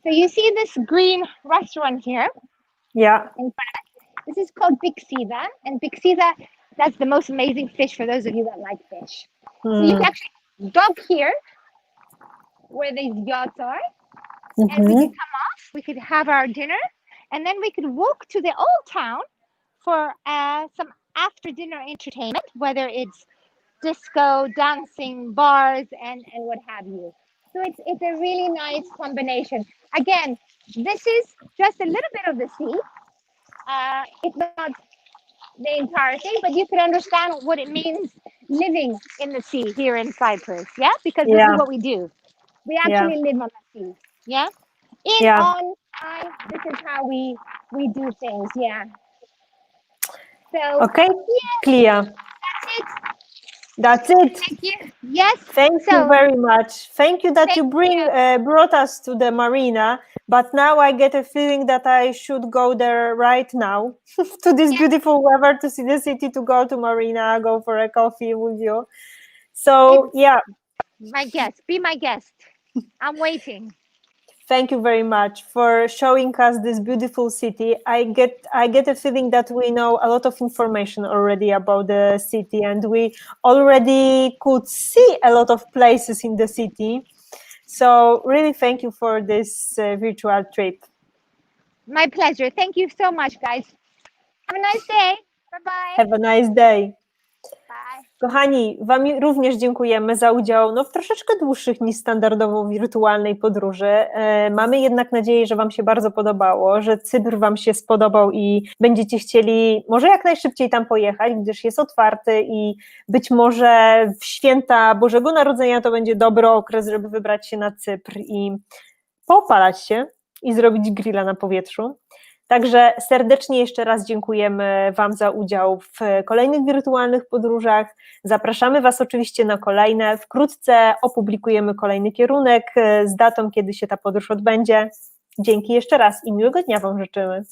Speaker 2: So you see this green restaurant here?
Speaker 1: Yeah.
Speaker 2: In front of it. This is called Bixiza, and Bixiza, that's the most amazing fish for those of you that like fish. So you can actually dock here where these yachts are, and we could come off, we could have our dinner, and then we could walk to the old town for some after dinner entertainment, whether it's disco, dancing, bars, and what have you. So it's a really nice combination. Again, this is just a little bit of the sea. It's not the entire thing, but you can understand what it means living in the sea here in Cyprus, yeah? Because this is what we do. We actually live on the sea, yeah? On time, this is how we do things, yeah. So,
Speaker 1: okay, clear.
Speaker 2: That's it.
Speaker 1: That's it.
Speaker 2: Thank you. Yes.
Speaker 1: Thank you very much. Thank you that you brought us to the marina. But now I get a feeling that I should go there right now to this beautiful weather, to see the city, to go to marina, go for a coffee with you. So
Speaker 2: my guest. Be my guest. I'm waiting.
Speaker 1: Thank you very much for showing us this beautiful city. I get a feeling that we know a lot of information already about the city, and we already could see a lot of places in the city. So really thank you for this virtual trip.
Speaker 2: My pleasure. Thank you so much, guys. Have a nice day. Bye-bye.
Speaker 1: Have a nice day.
Speaker 2: Bye.
Speaker 1: Kochani, Wam również dziękujemy za udział w troszeczkę dłuższych niż standardowo wirtualnej podróży. Mamy jednak nadzieję, że Wam się bardzo podobało, że Cypr Wam się spodobał i będziecie chcieli może jak najszybciej tam pojechać, gdyż jest otwarty i być może w święta Bożego Narodzenia to będzie dobry okres, żeby wybrać się na Cypr i poopalać się i zrobić grilla na powietrzu. Także serdecznie jeszcze raz dziękujemy Wam za udział w kolejnych wirtualnych podróżach. Zapraszamy Was oczywiście na kolejne. Wkrótce opublikujemy kolejny kierunek z datą, kiedy się ta podróż odbędzie. Dzięki jeszcze raz i miłego dnia Wam życzymy.